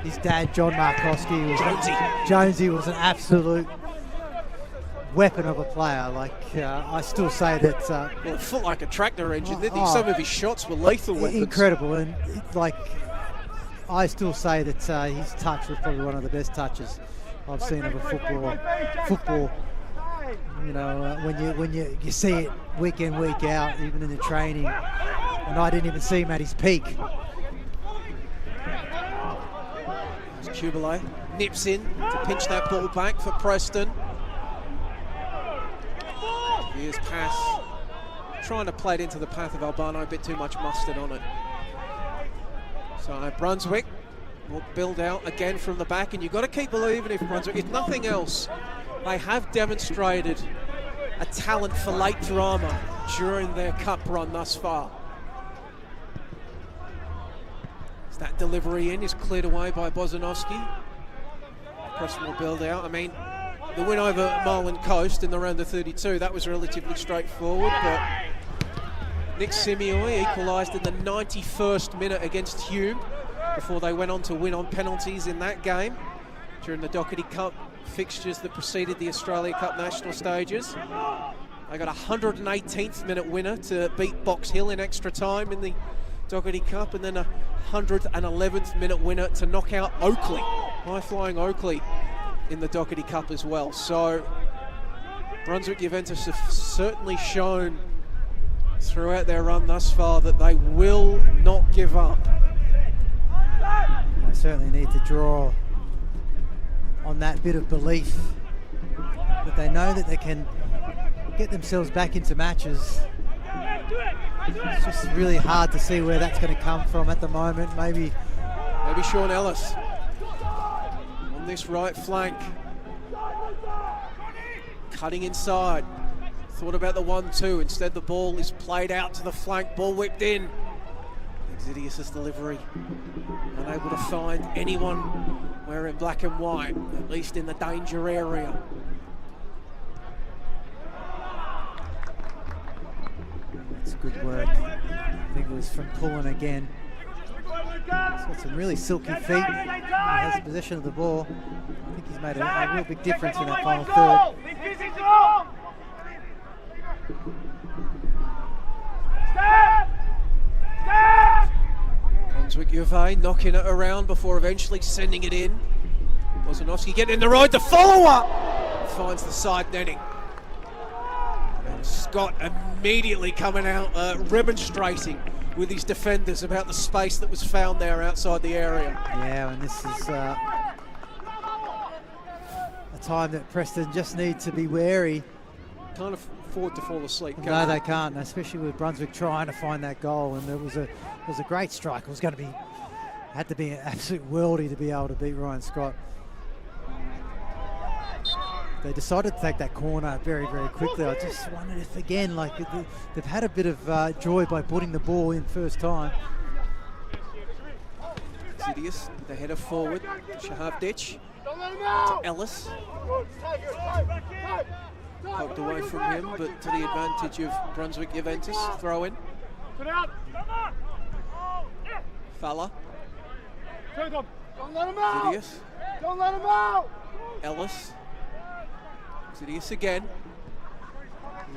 his dad, John Markowski. Jonesy was an absolute weapon of a player. Like, I still say that... well, it felt like a tractor engine, didn't he? Some of his shots were lethal weapons. Incredible. And, I still say that his touch was probably one of the best touches I've seen of a football. You know, when you see it week in, week out, even in the training, and I didn't even see him at his peak. Kubalay nips in to pinch that ball back for Preston. Here's pass, trying to play it into the path of Albano, a bit too much mustard on it. So Brunswick will build out again from the back, and you've got to keep believing if Brunswick, if nothing else, they have demonstrated a talent for late drama during their cup run thus far. As that delivery in is cleared away by Bozanovsky. Preston will build out. I mean, the win over Marlin Coast in the round of 32, that was relatively straightforward, but Nick Simeoi equalised in the 91st minute against Hume before they went on to win on penalties in that game during the Doherty Cup fixtures that preceded the Australia Cup national stages. They got a 118th minute winner to beat Box Hill in extra time in the Doherty Cup, and then a 111th minute winner to knock out Oakley, high-flying Oakley, in the Doherty Cup as well. So Brunswick Juventus have certainly shown throughout their run thus far that they will not give up. They certainly need to draw on that bit of belief that they know that they can get themselves back into matches. It's just really hard to see where that's going to come from at the moment. Maybe Sean Ellis on this right flank, cutting inside. Thought about the 1-2. Instead, the ball is played out to the flank. Ball whipped in. Exidius' delivery, unable to find anyone wearing black and white, at least in the danger area. That's good work. I think it was from Pullen again. He's got some really silky feet. He has possession of the ball. I think he's made a real big difference in that final third. Brunswick Juve knocking it around before eventually sending it in. Bozanovsky getting in the road, the follow-up finds the side netting. And Scott immediately coming out remonstrating with his defenders about the space that was found there outside the area. Yeah, and this is a time that Preston just need to be wary. Can't afford to fall asleep. No, they can't, especially with Brunswick trying to find that goal. And it was a great strike. It was going to be, had to be an absolute worldie to be able to beat Ryan Scott. They decided to take that corner very, very quickly. I just wondered if, again, like they've had a bit of joy by putting the ball in first time. Exidius, the header forward. Shahavdic to Ellis. Poked away from him, but to the advantage of Brunswick Juventus. Throw in. Falla. Don't let him out! Zidius. Don't let him out! Ellis. Zidius again.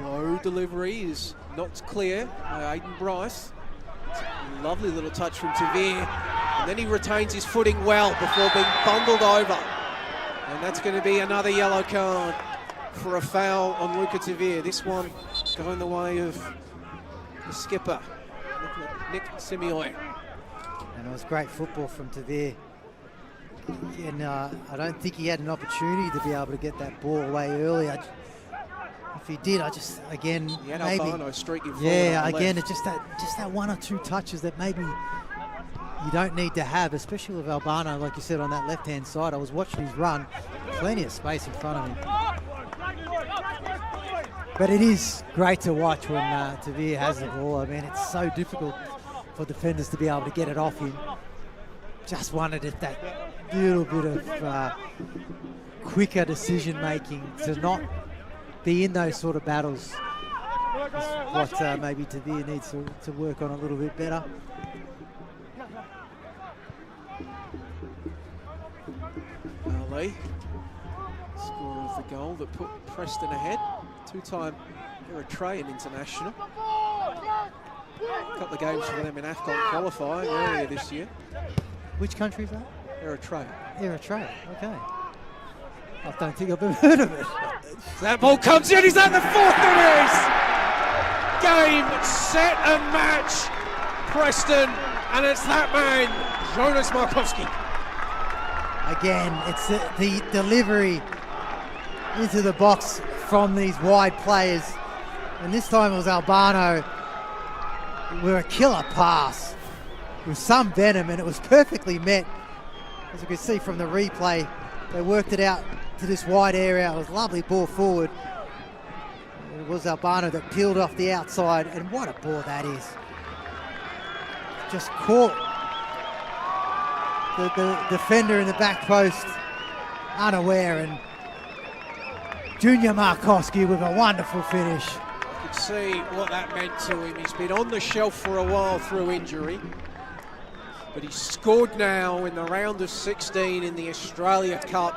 Low delivery is knocked clear by Aidan Bryce. Lovely little touch from Tavir. And then he retains his footing well before being bundled over. And that's going to be another yellow card for a foul on Luca Tavir. This one going the way of the skipper, Nick Simeoy. And it was great football from Tavir. And I don't think he had an opportunity to be able to get that ball away early. If he did, again, he had maybe. Albano streaking forward. Yeah, again, left. it's just that one or two touches that maybe you don't need to have, especially with Albano, like you said, on that left-hand side. I was watching his run, plenty of space in front of him. But it is great to watch when Tavir has the ball. I mean, it's so difficult for defenders to be able to get it off him. Just wanted it that little bit of quicker decision-making to not be in those sort of battles. What maybe Tavir needs to work on a little bit better. Ali, scorer of the goal that put Preston ahead. Two-time Eritrean international. A couple of games for them in AFCON qualifying earlier this year. Which country is that? Eritrea. Eritrea, okay. I don't think I've ever heard of it. That ball comes in, he's at the fourth, it is! Game, set and match, Preston, and it's that man, Jonas Markowski. Again, it's the delivery into the box from these wide players. And this time it was Albano with a killer pass with some venom, and it was perfectly met. As you can see from the replay, they worked it out to this wide area. It was a lovely ball forward. It was Albano that peeled off the outside, and what a ball that is. Just caught the defender in the back post unaware, and Junior Markowski with a wonderful finish. You could see what that meant to him. He's been on the shelf for a while through injury, but he's scored now in the round of 16 in the Australia Cup.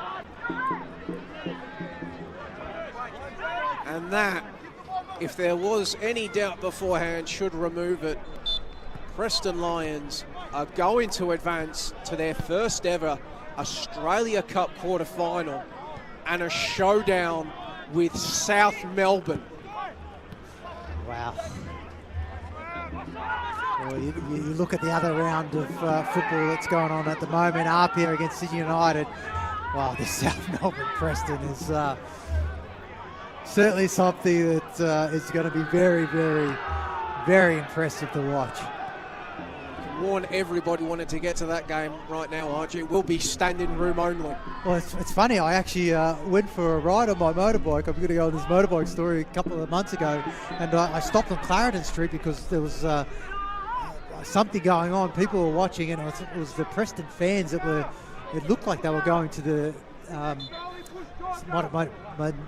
And that, if there was any doubt beforehand, should remove it. Preston Lions are going to advance to their first ever Australia Cup quarter-final and a showdown with South Melbourne. Wow. Well, you look at the other round of football that's going on at the moment, Apia against Sydney United. Wow, this South Melbourne Preston is certainly something that is going to be very, very, very impressive to watch. Warn everybody wanting to get to that game right now, aren't you? It will be standing room only. Well, it's funny. I actually went for a ride on my motorbike. I'm going to go on this motorbike story a couple of months ago, and I stopped on Clarendon Street because there was something going on. People were watching, and it was the Preston fans that were. It looked like they were going to the.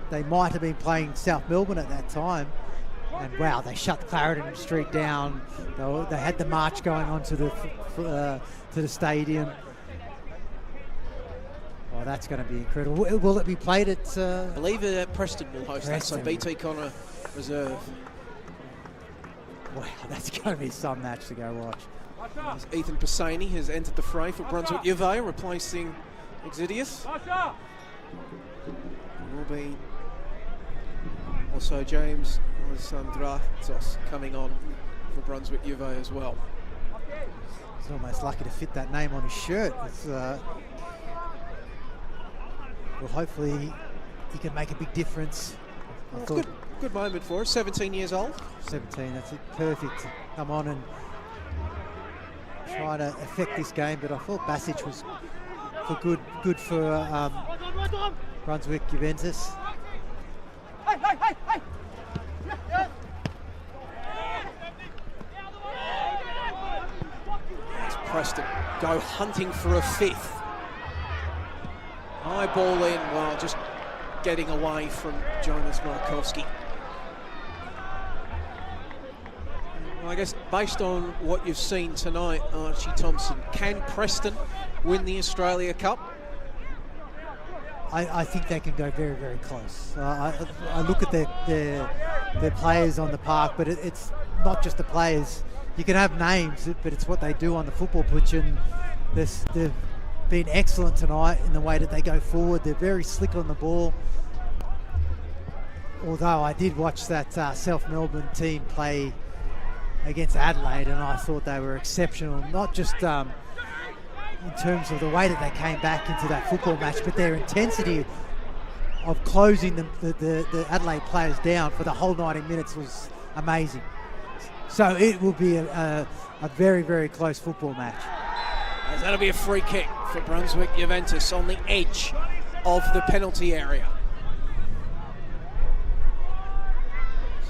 They might have been playing South Melbourne at that time. And wow, they shut Clarendon Street down. They had the march going on to the stadium. Oh, that's going to be incredible. Will it be played at? I believe that Preston will host that. So BT Connor reserve. Wow, that's going to be some match to go watch. As Ethan Pisani has entered the fray for Brunswick Juve, replacing Exidius. Will be also James Alessandratos coming on for Brunswick Juve as well. He's almost lucky to fit that name on his shirt. It's, well, hopefully he can make a big difference. Well, good moment for us, 17 years old. 17, that's it, perfect. Come on and try to affect this game, but I thought Basic was good for Brunswick Juventus. Preston go hunting for a fifth. High ball in while just getting away from Jonas Markowski. Well, I guess based on what you've seen tonight, Archie Thompson, can Preston win the Australia Cup? I think they can go very, very close. I look at their players on the park, but it's not just the players. You can have names, but it's what they do on the football pitch, and they've been excellent tonight in the way that they go forward. They're very slick on the ball. Although I did watch that South Melbourne team play against Adelaide, and I thought they were exceptional, not just in terms of the way that they came back into that football match, but their intensity of closing the Adelaide players down for the whole 90 minutes was amazing. So it will be a very, very close football match. As that'll be a free kick for Brunswick Juventus on the edge of the penalty area.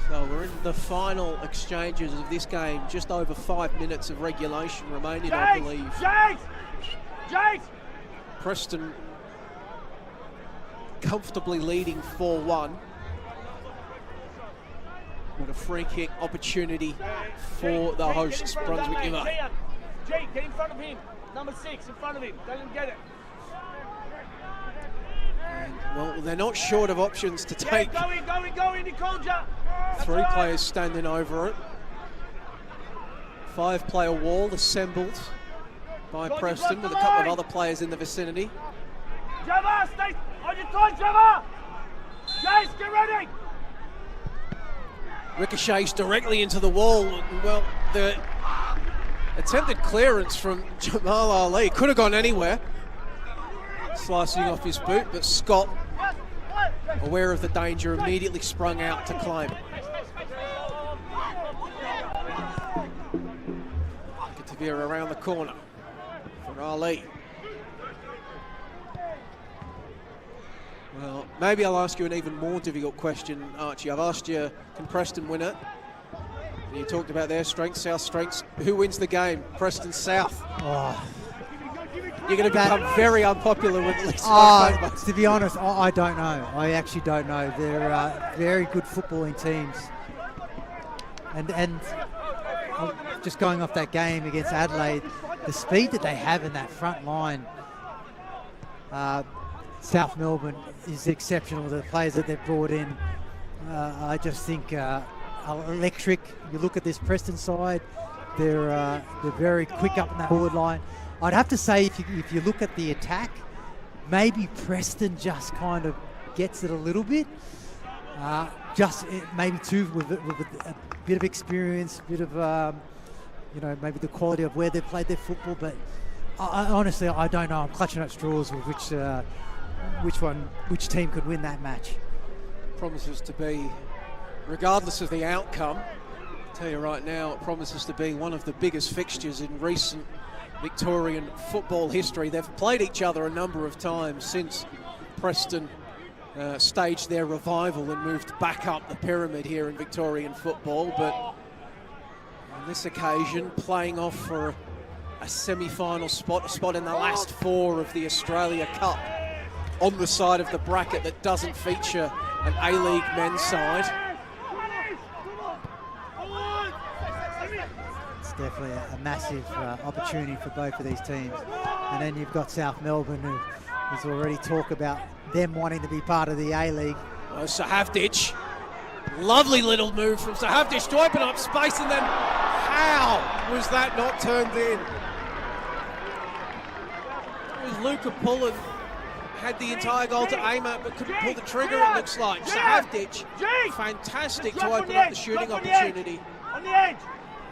So we're in the final exchanges of this game. Just over 5 minutes of regulation remaining, I believe. Preston comfortably leading 4-1. With a free kick opportunity for the hosts, Brunswick Juventus. Jake, get in front of him. Number 6 in front of him. Let him get it. And, well, they're not short of options to take. Go in, Nicolja. 3 players standing over it. 5-player wall assembled by Preston with a couple of other players in the vicinity. Java, stay on your toes, Java. Jace, get ready. Ricochets directly into the wall. Well, the attempted clearance from Jamal Ali could have gone anywhere, slicing off his boot, but Scott, aware of the danger, immediately sprung out to claim it. Katavira around the corner for Ali. Well, maybe I'll ask you an even more difficult question, Archie. I've asked you, can Preston win it? And you talked about their strengths, South strengths. Who wins the game? Preston South. Oh. You're going to become very unpopular with at least one favourite. To be honest, I don't know. I actually don't know. They're very good footballing teams. And just going off that game against Adelaide, the speed that they have in that front line, South Melbourne is exceptional. The players that they've brought in, I just think are electric. You look at this Preston side, they're very quick up in that forward line. I'd have to say, if you look at the attack, maybe Preston just kind of gets it a little bit. Maybe too with a bit of experience, a bit of maybe the quality of where they've played their football. But honestly, I don't know. I'm clutching at straws with which team could win that match. Promises to be, regardless of the outcome, I'll tell you right now, it promises to be one of the biggest fixtures in recent Victorian football history. They've played each other a number of times since Preston staged their revival and moved back up the pyramid here in Victorian football, but on this occasion playing off for a semi-final spot, a spot in the last 4 of the Australia Cup, on the side of the bracket that doesn't feature an A-League men's side. It's definitely a massive opportunity for both of these teams. And then you've got South Melbourne, who's already talked about them wanting to be part of the A-League. Well, Sahavdic, lovely little move from Sahavdic to open up space, and then how was that not turned in? It was Luca Pullen. Had the entire goal to aim at, but couldn't pull the trigger, it looks like. Sahavdic, fantastic to open up the shooting opportunity. On the edge.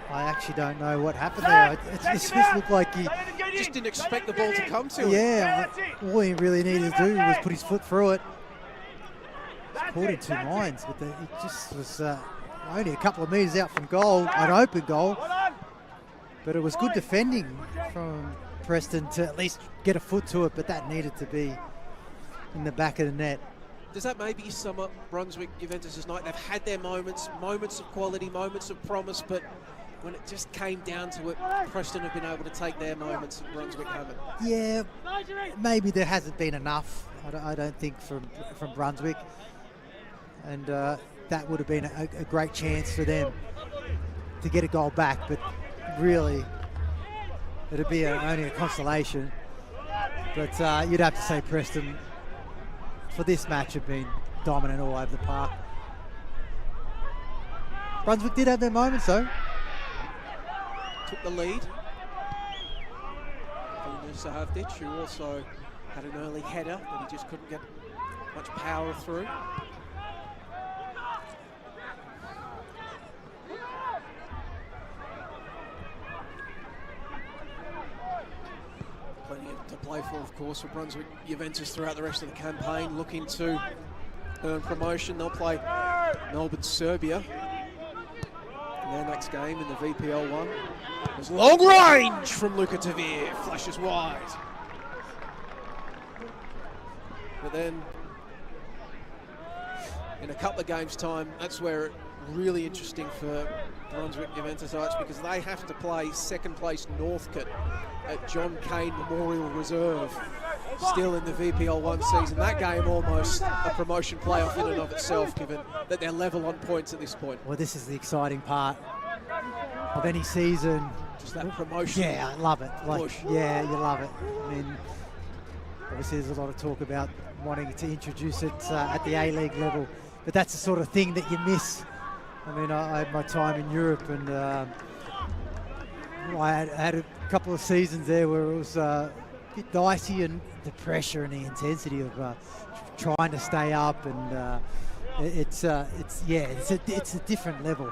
I actually don't know what happened there. It just looked like he just didn't expect the ball to come to him. Yeah, all he really needed to do was put his foot through it. It's caught in 2 lines, but it just was only a couple of metres out from goal, an open goal. But it was good defending from Preston to at least get a foot to it, but that needed to be in the back of the net. Does that maybe sum up Brunswick Juventus' night? They've had their moments of quality, moments of promise, but when it just came down to it, Preston have been able to take their moments and Brunswick haven't. Yeah, maybe there hasn't been enough, I don't think, from Brunswick. And that would have been a great chance for them. to get a goal back, but really it'd be only a consolation. But you'd have to say Preston for this match have been dominant all over the park. Brunswick did have their moments though. Took the lead. Sahavdic, who also had an early header, but he just couldn't get much power through. Plenty to play for, of course, for Brunswick Juventus throughout the rest of the campaign, looking to earn promotion. They'll play Melbourne, Serbia in their next game in the VPL 1. There's long range from Luka Tavir, flashes wide. But then, in a couple of games' time, that's where it's really interesting for Brunswick Juventus Arch, because they have to play second place Northcote at John Cain Memorial Reserve, still in the VPL 1 season. That game almost a promotion playoff in and of itself, given that they're level on points at this point. Well, this is the exciting part of any season. Just that promotion. Yeah, I love it. Like, push. Yeah, you love it. I mean, obviously there's a lot of talk about wanting to introduce it at the A-League level, but that's the sort of thing that you miss. I mean, I had my time in Europe, and I had a couple of seasons there where it was a bit dicey, and the pressure and the intensity of trying to stay up, and it's a different level.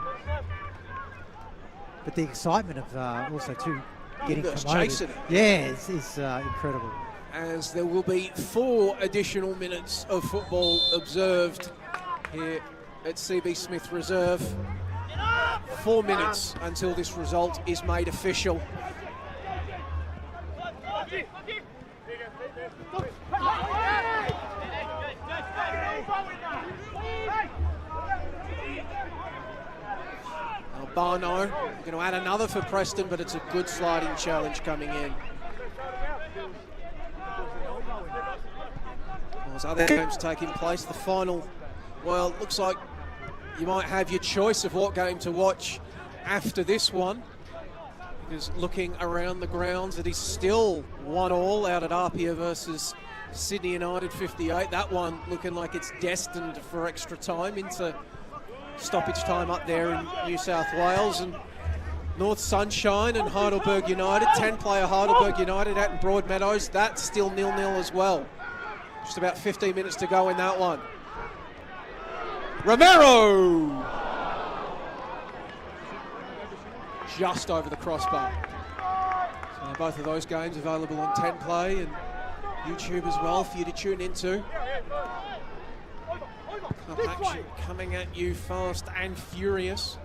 But the excitement of also too getting promoted, is incredible. As there will be 4 additional minutes of football observed here at CB Smith Reserve. 4 minutes until this result is made official. Albano, we're going to add another for Preston, but it's a good sliding challenge coming in. As other games taking place, the final, well, it looks like you might have your choice of what game to watch after this one. Because looking around the grounds, it is still 1-1 out at Apia versus Sydney United 58. That one looking like it's destined for extra time into stoppage time up there in New South Wales. And North Sunshine and Heidelberg United, 10-player Heidelberg United out in Broadmeadows, that's still 0-0 as well. Just about 15 minutes to go in that one. Romero! Just over the crossbar. So both of those games available on 10 Play and YouTube as well for you to tune into. Cup action coming at you fast and furious.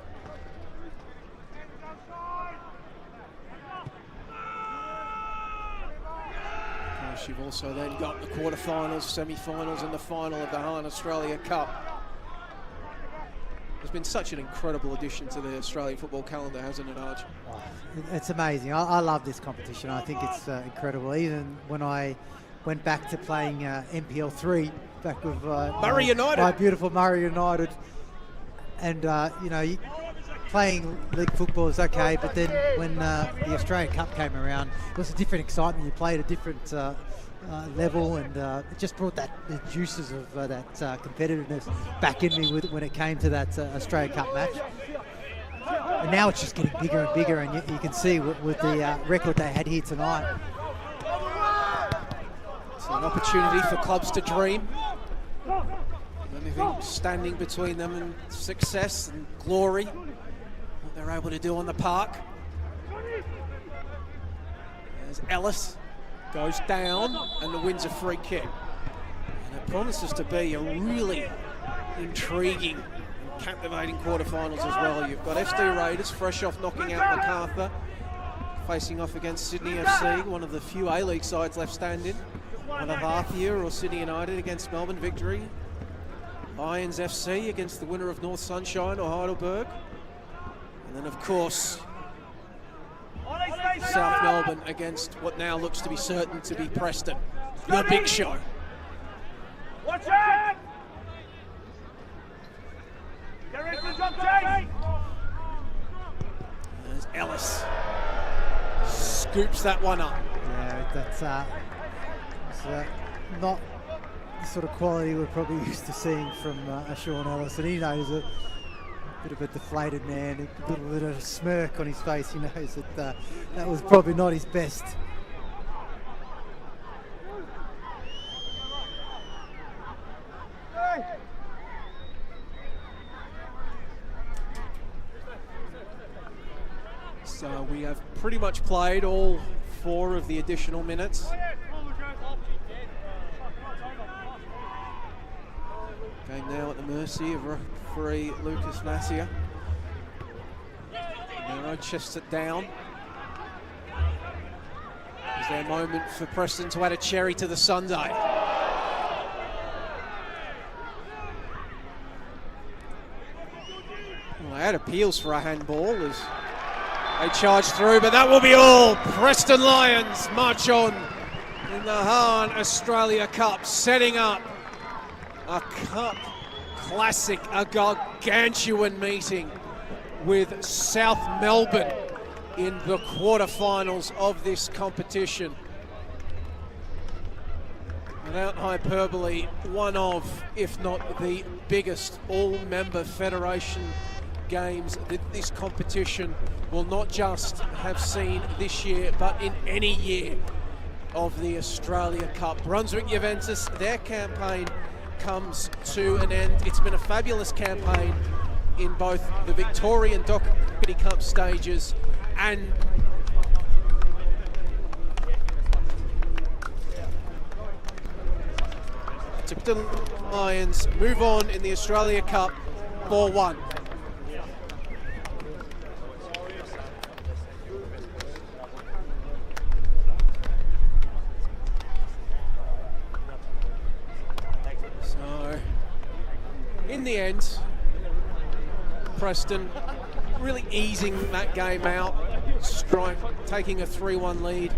Of course, you've also then got the quarterfinals, semi-finals and the final of the Hahn Australia Cup. It's been such an incredible addition to the Australian football calendar, hasn't it, Arch? It's amazing. I love this competition. I think it's incredible. Even when I went back to playing NPL 3, back with Murray United, my beautiful Murray United, and playing league football is okay, but then when the Australian Cup came around, it was a different excitement. You played a different level, and it just brought the juices of that competitiveness back in me when it came to that Australia Cup match. And now it's just getting bigger and bigger, and you can see with the record they had here tonight. It's an opportunity for clubs to dream. Anything standing between them and success and glory, what they're able to do on the park. There's Ellis, goes down and wins a free kick. And it promises to be a really intriguing and captivating quarterfinals as well. You've got SD Raiders fresh off knocking out MacArthur, facing off against Sydney FC, one of the few A-League sides left standing. One of Apia or Sydney United against Melbourne Victory. Lions FC against the winner of North Sunshine or Heidelberg. And then, of course, South Melbourne against what now looks to be certain to be Preston. The big show. Watch out! Get ready to jump, Jake! scoops that one up. Yeah, that's not the sort of quality we're probably used to seeing from Sean Ellis, and he knows it. Bit of a deflated man, a little bit of a smirk on his face. He knows that that was probably not his best. So we have pretty much played all 4 of the additional minutes. Game now at the mercy of referee Lucas Nassia. Nero chests it down. Is there a moment for Preston to add a cherry to the sundae? Well, they had appeals for a handball as they charge through, but that will be all. Preston Lions march on in the Hahn Australia Cup, setting up a cup classic, a gargantuan meeting with South Melbourne in the quarterfinals of this competition. Without hyperbole, one of, if not the biggest, all-member federation games that this competition will not just have seen this year, but in any year of the Australia Cup. Brunswick Juventus, their campaign comes to an end. It's been a fabulous campaign in both the Victorian Doherty Cup stages and the Lions move on in the Australia Cup 4-1. In the end, Preston really easing that game out, taking a 3-1 lead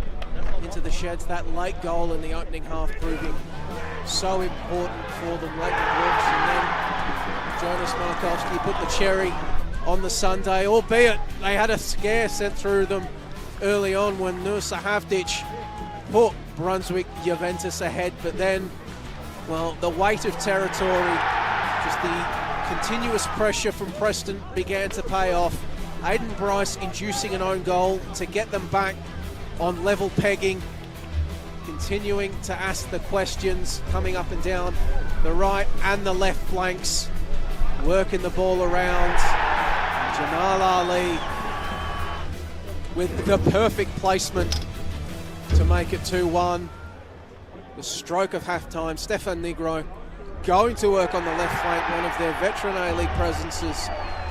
into the sheds. That late goal in the opening half proving so important for them. Leighton Brooks and then Jonas Markowski put the cherry on the sundae, albeit they had a scare sent through them early on when Nursa Havdic put Brunswick Juventus ahead, but then, well, the weight of territory, just the continuous pressure from Preston began to pay off. Aidan Bryce inducing an own goal to get them back on level pegging, continuing to ask the questions, coming up and down the right and the left flanks, working the ball around. Jamal Ali with the perfect placement to make it 2-1. The stroke of halftime, Stefan Negro going to work on the left flank, one of their veteran A-League presences,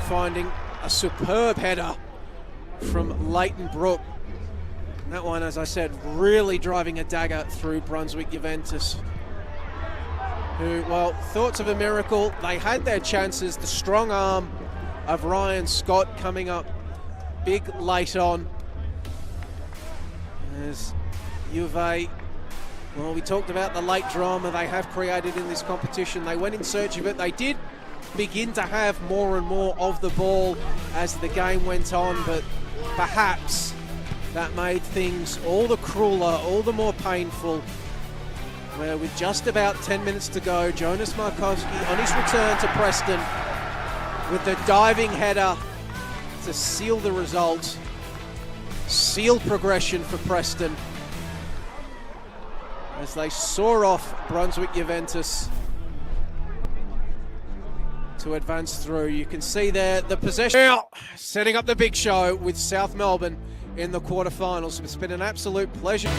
finding a superb header from Leighton Brook. And that one, as I said, really driving a dagger through Brunswick Juventus, who, well, thoughts of a miracle. They had their chances. The strong arm of Ryan Scott coming up big late on. As Juve, well, we talked about the late drama they have created in this competition. They went in search of it. They did begin to have more and more of the ball as the game went on, but perhaps that made things all the crueler, all the more painful, where with just about 10 minutes to go, Jonas Markowski on his return to Preston with the diving header to seal the result, seal progression for Preston, as they soar off Brunswick Juventus to advance through. You can see there the possession now setting up the big show with South Melbourne in the quarterfinals. It's been an absolute pleasure.